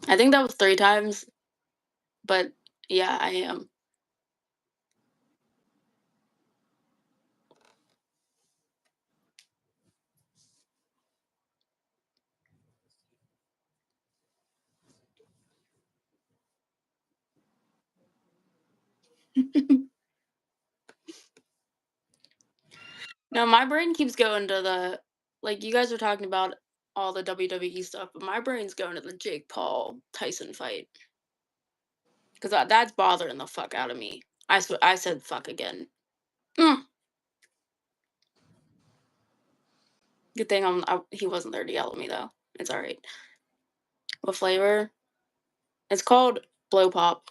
I think that was 3 times, but yeah, I am. No, my brain keeps going to the, like, you guys are talking about all the WWE stuff, but my brain's going to the Jake Paul Tyson fight. Because that's bothering the fuck out of me. I said fuck again. Good thing he wasn't there to yell at me, though. It's alright. What flavor? It's called Blow Pop.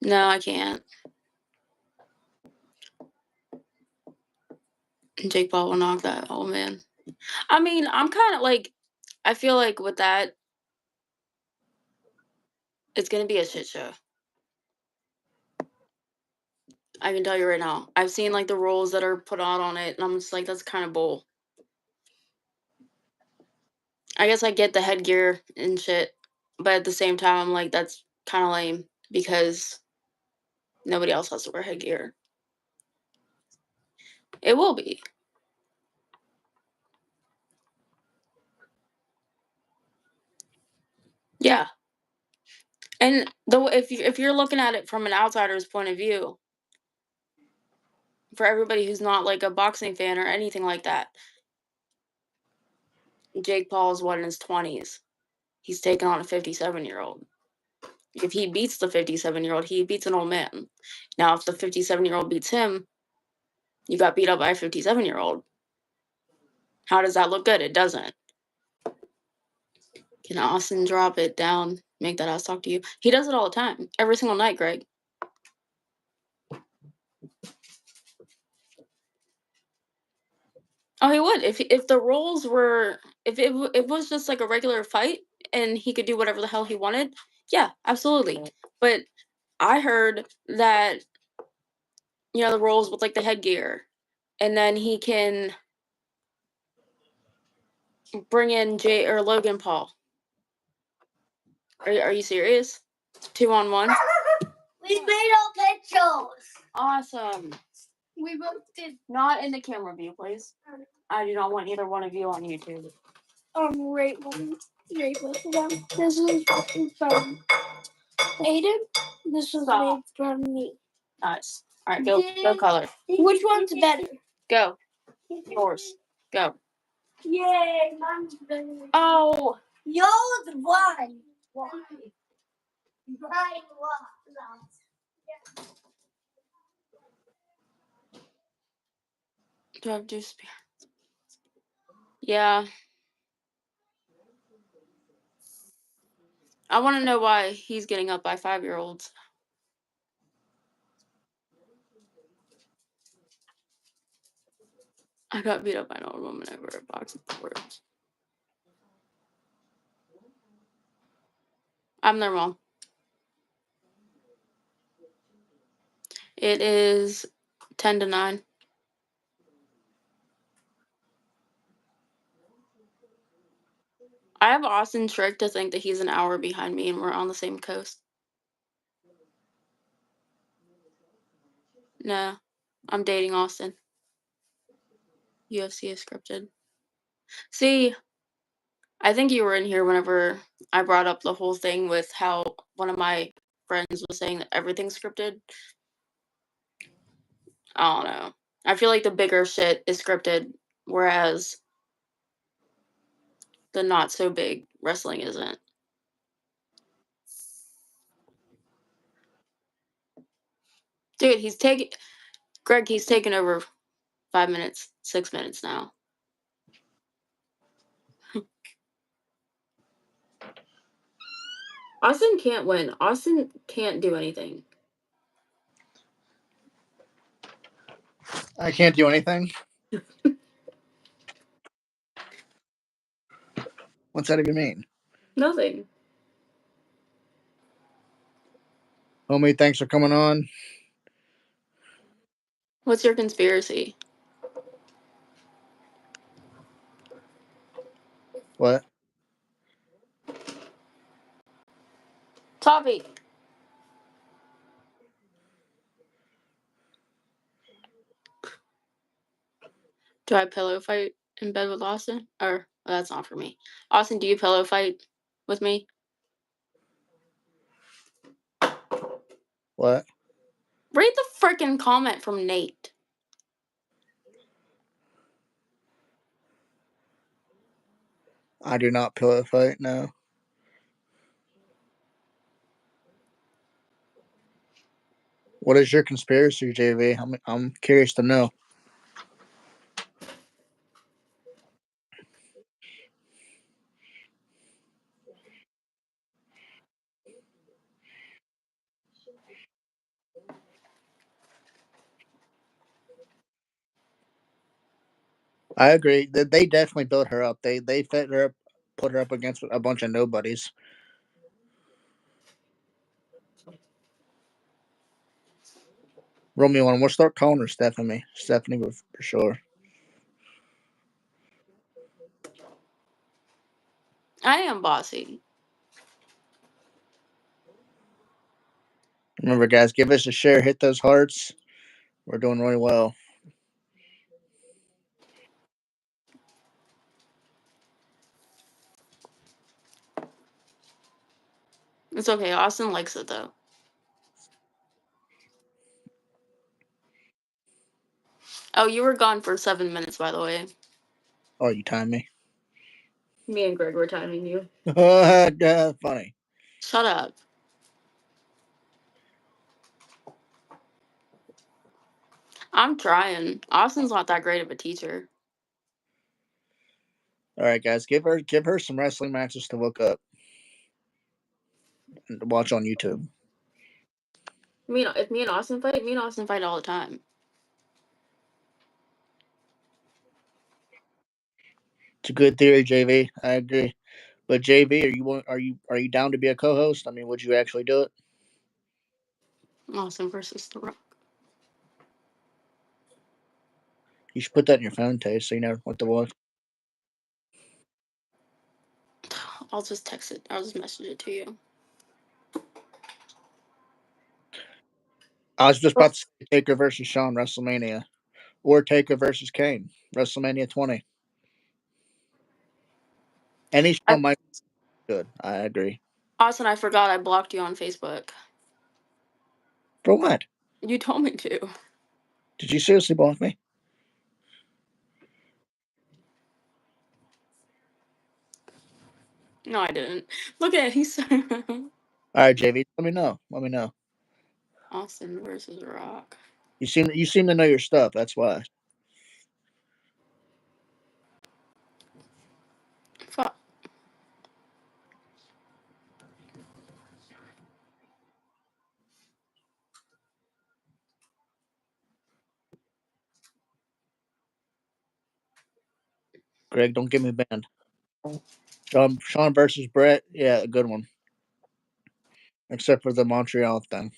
No, I can't. Jake Paul will knock that old man. I mean, I'm kind of like, I feel like with that, it's gonna be a shit show. I can tell you right now. I've seen like the rules that are put on it, and I'm just like, that's kind of bull. I guess I get the headgear and shit, but at the same time, I'm like, that's kind of lame because nobody else has to wear headgear. It will be. Yeah. And if you're looking at it from an outsider's point of view, for everybody who's not like a boxing fan or anything like that, Jake Paul is in his 20s. He's taking on a 57-year-old. If he beats the 57-year-old, he beats an old man. Now, if the 57-year-old beats him, you got beat up by a 57-year-old. How does that look good? It doesn't. Can Austin drop it down? Make that ass talk to you. He does it all the time. Every single night, Greg. Oh, he would. If the rules were, if it was just like a regular fight and he could do whatever the hell he wanted, yeah, absolutely. But I heard that, the rules with like the headgear, and then he can bring in Jay or Logan Paul. Are you serious? 2-on-1? We made all pictures. Awesome. We both did. Not in the camera view, please. I do not want either one of you on YouTube. Rate both of them. This is from Aiden. This was made from me. Nice. All right, go color. Which one's better? Go. Yours. Go. Yay, mine's better. Oh. Yours won. Why? Mine lost. Do I have juice? Yeah. I want to know why he's getting up by 5-year-olds. I got beat up by an old woman over a box of words. I'm their mom. It is 10 to 9. I have Austin tricked to think that he's an hour behind me and we're on the same coast. No, I'm dating Austin. UFC is scripted. See, I think you were in here whenever I brought up the whole thing with how one of my friends was saying that everything's scripted. I don't know. I feel like the bigger shit is scripted, whereas the not so big wrestling isn't. Dude, he's taking over 5 minutes, 6 minutes now. Austin can't win. Austin can't do anything. I can't do anything. What's that even mean? Nothing. Homie, thanks for coming on. What's your conspiracy? What? Toppy. Do I pillow fight in bed with Austin? Or that's not for me. Austin, do you pillow fight with me? What? Read the freaking comment from Nate. I do not pillow fight, no. What is your conspiracy, JV? I'm curious to know. I agree. They definitely built her up. They fit her up, put her up against a bunch of nobodies. Romeo, and we'll start calling her Stephanie. Stephanie for sure. I am bossy. Remember, guys, give us a share, hit those hearts. We're doing really well. It's okay. Austin likes it though. Oh, you were gone for 7 minutes, by the way. Oh, you time me? Me and Greg were timing you. Funny. Shut up. I'm trying. Austin's not that great of a teacher. All right, guys, give her some wrestling matches to look up and watch on YouTube. If me and Austin fight all the time. It's a good theory, JV. I agree. But JV, are you down to be a co-host? I mean, would you actually do it? Austin versus The Rock. You should put that in your phone, Taste, so you know what to watch. I'll just text it. I'll just message it to you. I was just about to say Taker versus Shawn WrestleMania, or Taker versus Kane WrestleMania 20. Any show might be good. I agree. Austin, I forgot I blocked you on Facebook. For what? You told me to. Did you seriously block me? No, I didn't. Look at it. He's All right, JV. Let me know. Let me know. Austin versus Rock. You seem to know your stuff. That's why. Fuck. Greg, don't get me banned. Shawn versus Brett. Yeah, a good one. Except for the Montreal thing.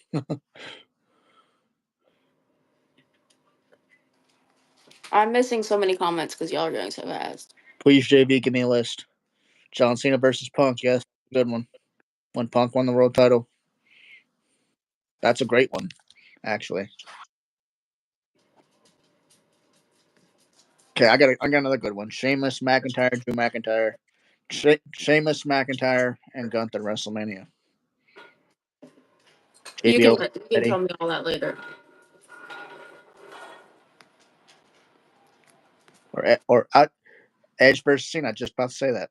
I'm missing so many comments because y'all are going so fast. Please, JV, give me a list. John Cena versus Punk. Yes, good one. When Punk won the world title. That's a great one, actually. Okay, I got another good one. Sheamus, McIntyre, Drew McIntyre. Sheamus, McIntyre, and Gunther WrestleMania. You JBL, can tell me all that later. or Edge versus Cena. Just about to say that.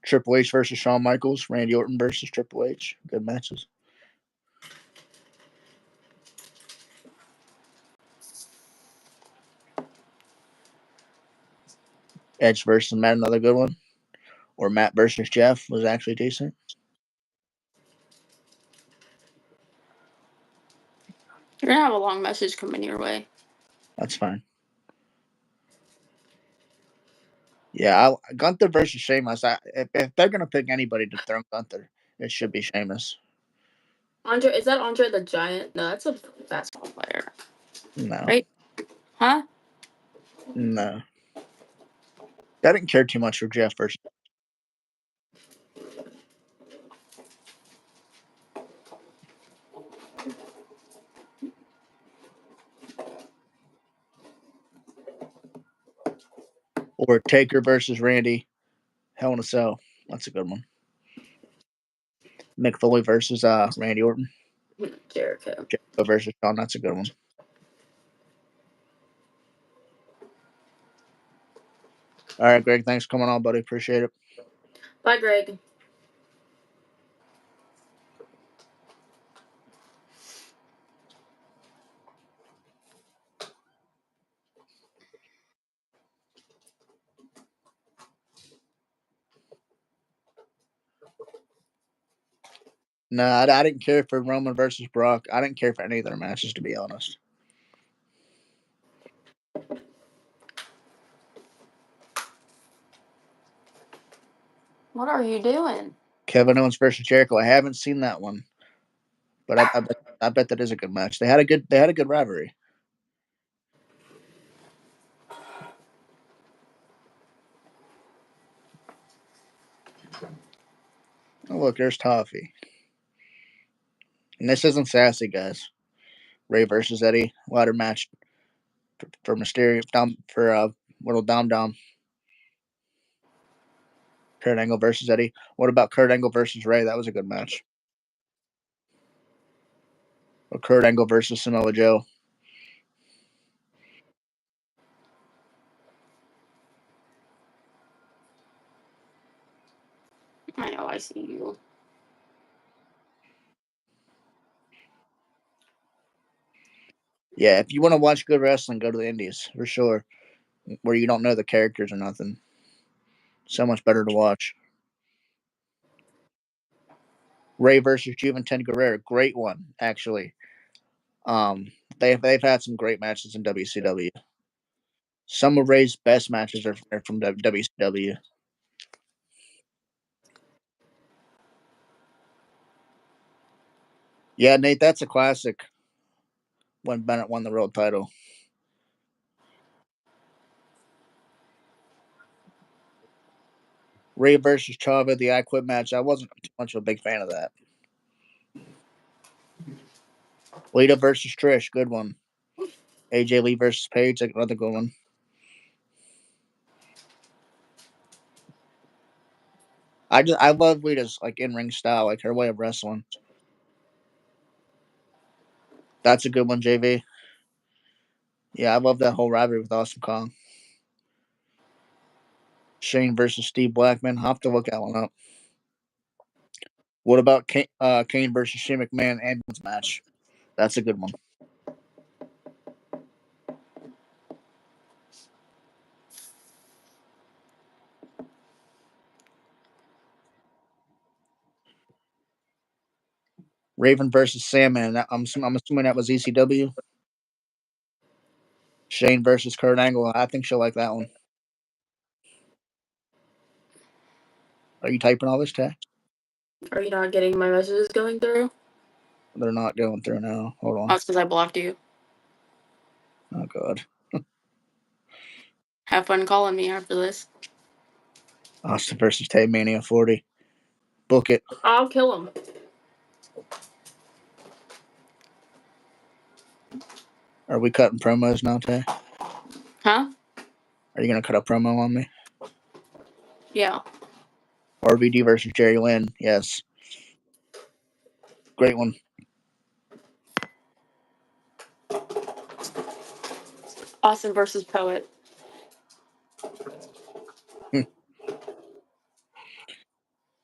Triple H versus Shawn Michaels. Randy Orton versus Triple H. Good matches. Edge versus Matt, another good one. Or Matt versus Jeff was actually decent. You're gonna have a long message coming your way. That's fine. Yeah, Gunther versus Sheamus. If they're gonna pick anybody to throw Gunther, it should be Sheamus. Is that Andre the Giant? No, that's a basketball player. No. Right? Huh? No. I didn't care too much for Jeff versus. Or Taker versus Randy. Hell in a Cell. That's a good one. Mick Foley versus Randy Orton. Jericho. Jericho versus Shawn. That's a good one. All right, Greg. Thanks for coming on, buddy. Appreciate it. Bye, Greg. No, I didn't care for Roman versus Brock. I didn't care for any of their matches, to be honest. What are you doing? Kevin Owens versus Jericho. I haven't seen that one, but I bet that is a good match. They had a good rivalry. Oh, look, there's Toffee. And this isn't sassy, guys. Ray versus Eddie. Ladder match for Mysterio. Little Dom. Kurt Angle versus Eddie. What about Kurt Angle versus Ray? That was a good match. Or Kurt Angle versus Samoa Joe. I know, I see you. Yeah, if you want to watch good wrestling, go to the Indies for sure. Where you don't know the characters or nothing. So much better to watch. Ray versus Juventud Guerrero, great one actually. They've had some great matches in WCW. Some of Ray's best matches are from WCW. Yeah, Nate, that's a classic. When Bennett won the world title. Ray versus Chava, the I Quit match. I wasn't too much of a big fan of that. Lita versus Trish, good one. AJ Lee versus Paige, another good one. I love Lita's in ring style, her way of wrestling. That's a good one, JV. Yeah, I love that whole rivalry with Awesome Kong. Shane versus Steve Blackman. I'll have to look that one up. What about Kane versus Shane McMahon ambulance match? That's a good one. Raven versus Sandman. I'm assuming that was ECW. Shane versus Kurt Angle. I think she'll like that one. Are you typing all this text? Are you not getting my messages going through? They're not going through now. Hold on. That's because I blocked you. Oh, God. Have fun calling me after this. Austin versus Tay Mania 40. Book it. I'll kill him. Are we cutting promos now, Tay? Huh? Are you gonna cut a promo on me? Yeah. RVD versus Jerry Lynn. Yes. Great one. Austin versus Poet.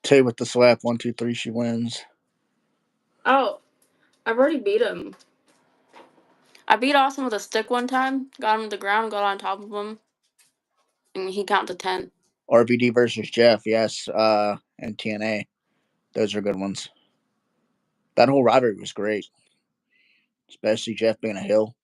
Tay with the slap. 1, 2, 3. She wins. Oh, I've already beat him. I beat Austin with a stick one time. Got him to the ground, got on top of him, and he counted to 10. RVD versus Jeff. Yes. And TNA. Those are good ones. That whole rivalry was great. Especially Jeff being a heel.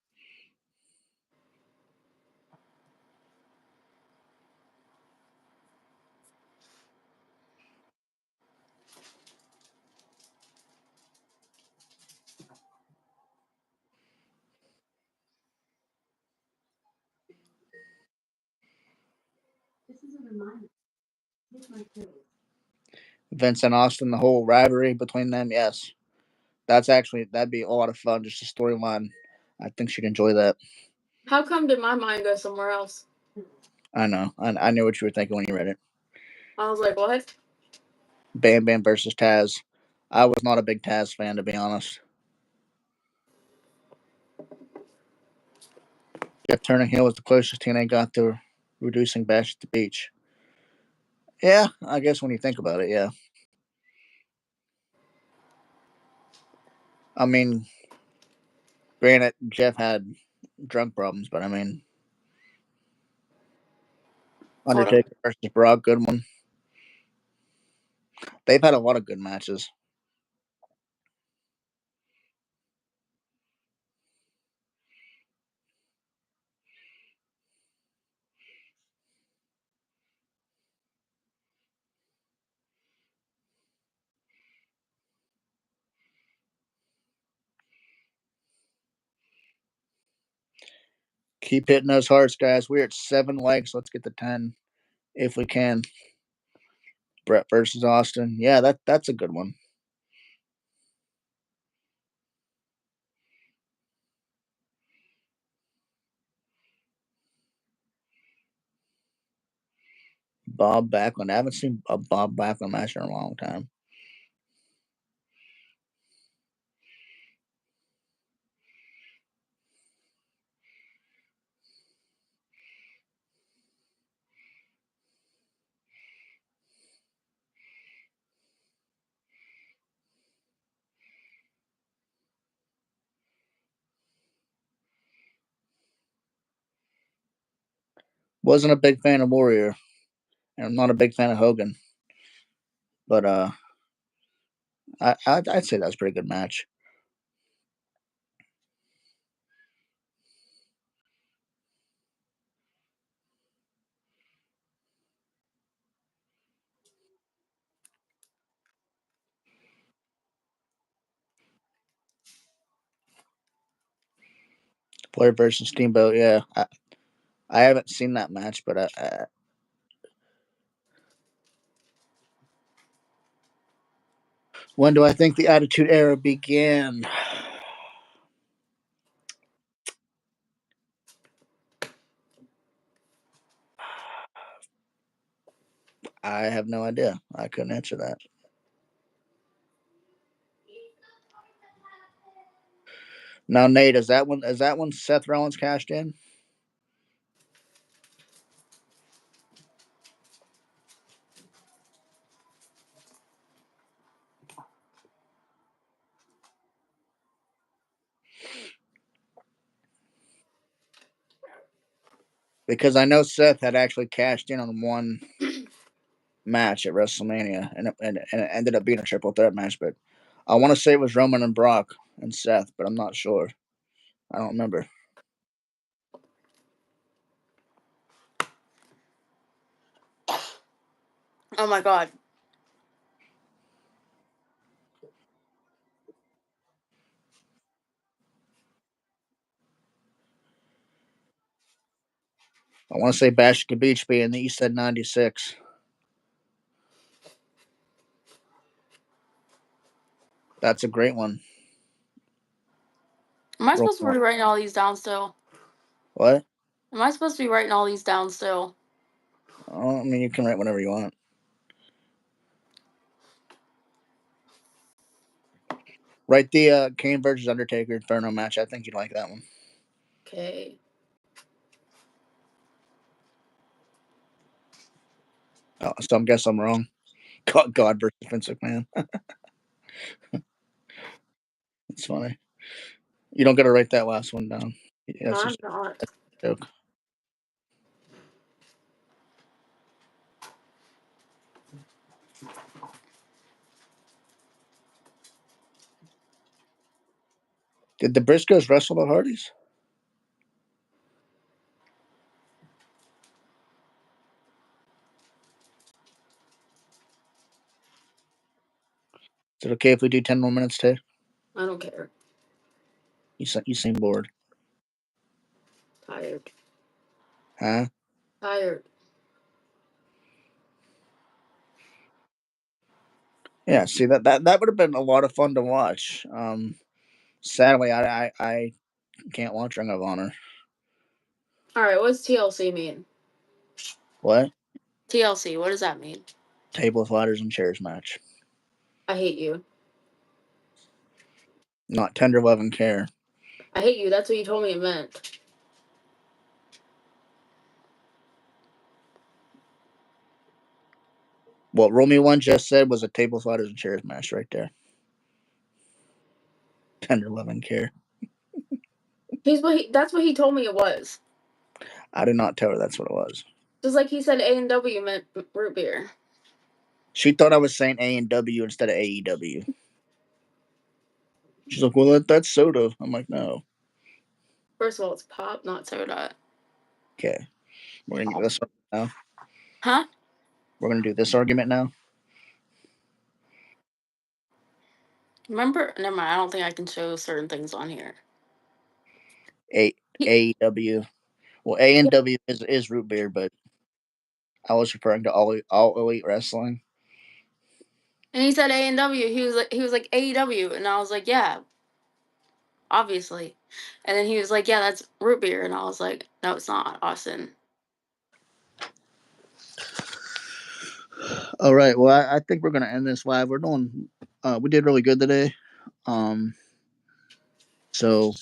Vince and Austin, the whole rivalry between them. Yes. That'd be a lot of fun. Just a storyline. I think she'd enjoy that. How come did my mind go somewhere else? I know. I knew what you were thinking when you read it. I was like, what? Bam Bam versus Taz. I was not a big Taz fan, to be honest. Jeff turning heel was the closest TNA got to reducing Bash at the Beach. Yeah, I guess when you think about it, yeah. I mean, granted, Jeff had drug problems, but I mean, Undertaker versus Brock, good one. They've had a lot of good matches. Keep hitting those hearts, guys. We're at 7 likes. Let's get to 10 if we can. Brett versus Austin. Yeah, that's a good one. Bob Backlund. I haven't seen a Bob Backlund match in a long time. Wasn't a big fan of Warrior, and I'm not a big fan of Hogan. But I'd say that's a pretty good match. Flair versus Steamboat. Yeah, I haven't seen that match, but when do I think the Attitude Era began? I have no idea. I couldn't answer that. Now, Nate, is that when Seth Rollins cashed in? Because I know Seth had actually cashed in on one match at WrestleMania, and it ended up being a triple threat match. But I want to say it was Roman and Brock and Seth, but I'm not sure. I don't remember. Oh my god. I want to say Bashka Beach being the East said 96. That's a great one. Am I supposed to be writing all these down still? What? Am I supposed to be writing all these down still? Oh, I mean, you can write whatever you want. Write the Kane versus Undertaker Inferno match. I think you'd like that one. Okay. Oh, so I guess I'm wrong. God versus Vince McMahon. That's funny. You don't got to write that last one down. Yeah, No, that's I'm just not. a joke. Did the Briscoes wrestle the Hardys? Is it okay if we do 10 more minutes, Tay? I don't care. You seem bored. Tired. Huh? Tired. Yeah, see that would have been a lot of fun to watch. Sadly, I can't watch Ring of Honor. All right, what's TLC mean? What? TLC, what does that mean? Table with ladders and chairs match. I hate you. Not tender love and care. I hate you. That's what you told me it meant. What Romeo one just said was a table with ladders and chairs match right there. Tender love and care. That's what he told me it was. I did not tell her that's what it was. Just like he said A&W meant root beer. She thought I was saying A&W instead of AEW. She's like, well, that's soda. I'm like, no. First of all, it's pop, not soda. Okay. We're going to do this now. Huh? We're going to do this argument now. Remember? Never mind. I don't think I can show certain things on here. AEW. Well, A&W is root beer, but I was referring to all Elite Wrestling. And he said A&W. He was like AEW, and I was like, yeah, obviously. And then he was like, yeah, that's root beer, and I was like, no, it's not, Austin. All right. Well, I think we're gonna end this live. We're doing. We did really good today. So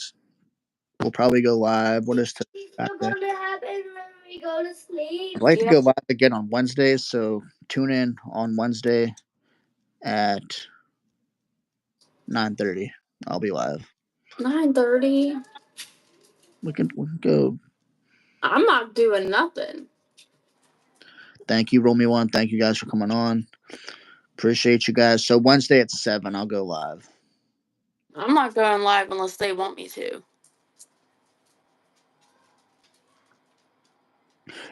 we'll probably go live. What is today? What's going to happen when we go to sleep? I'd like to go live again on Wednesdays, so tune in on Wednesday at 9:30. I'll be live. 9:30. We can go. I'm not doing nothing. Thank you, Romeo One. Thank you guys for coming on. Appreciate you guys. So Wednesday at 7, I'll go live. I'm not going live unless they want me to.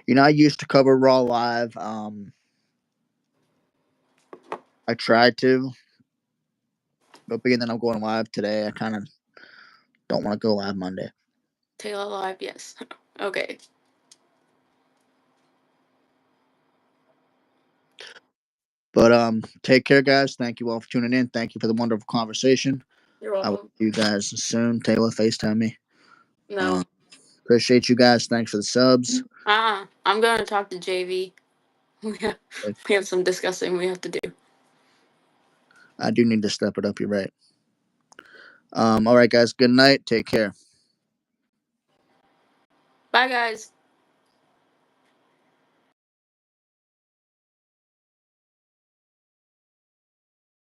You know, I used to cover Raw live. I tried to, but being that I'm going live today, I kind of don't want to go live Monday. Taylor live, yes. Okay. But take care, guys. Thank you all for tuning in. Thank you for the wonderful conversation. You're welcome. I will see you guys soon. Taylor, FaceTime me. No. Appreciate you guys. Thanks for the subs. I'm going to talk to JV. We have some discussing we have to do. I do need to step it up. You're right. All right, guys. Good night. Take care. Bye, guys.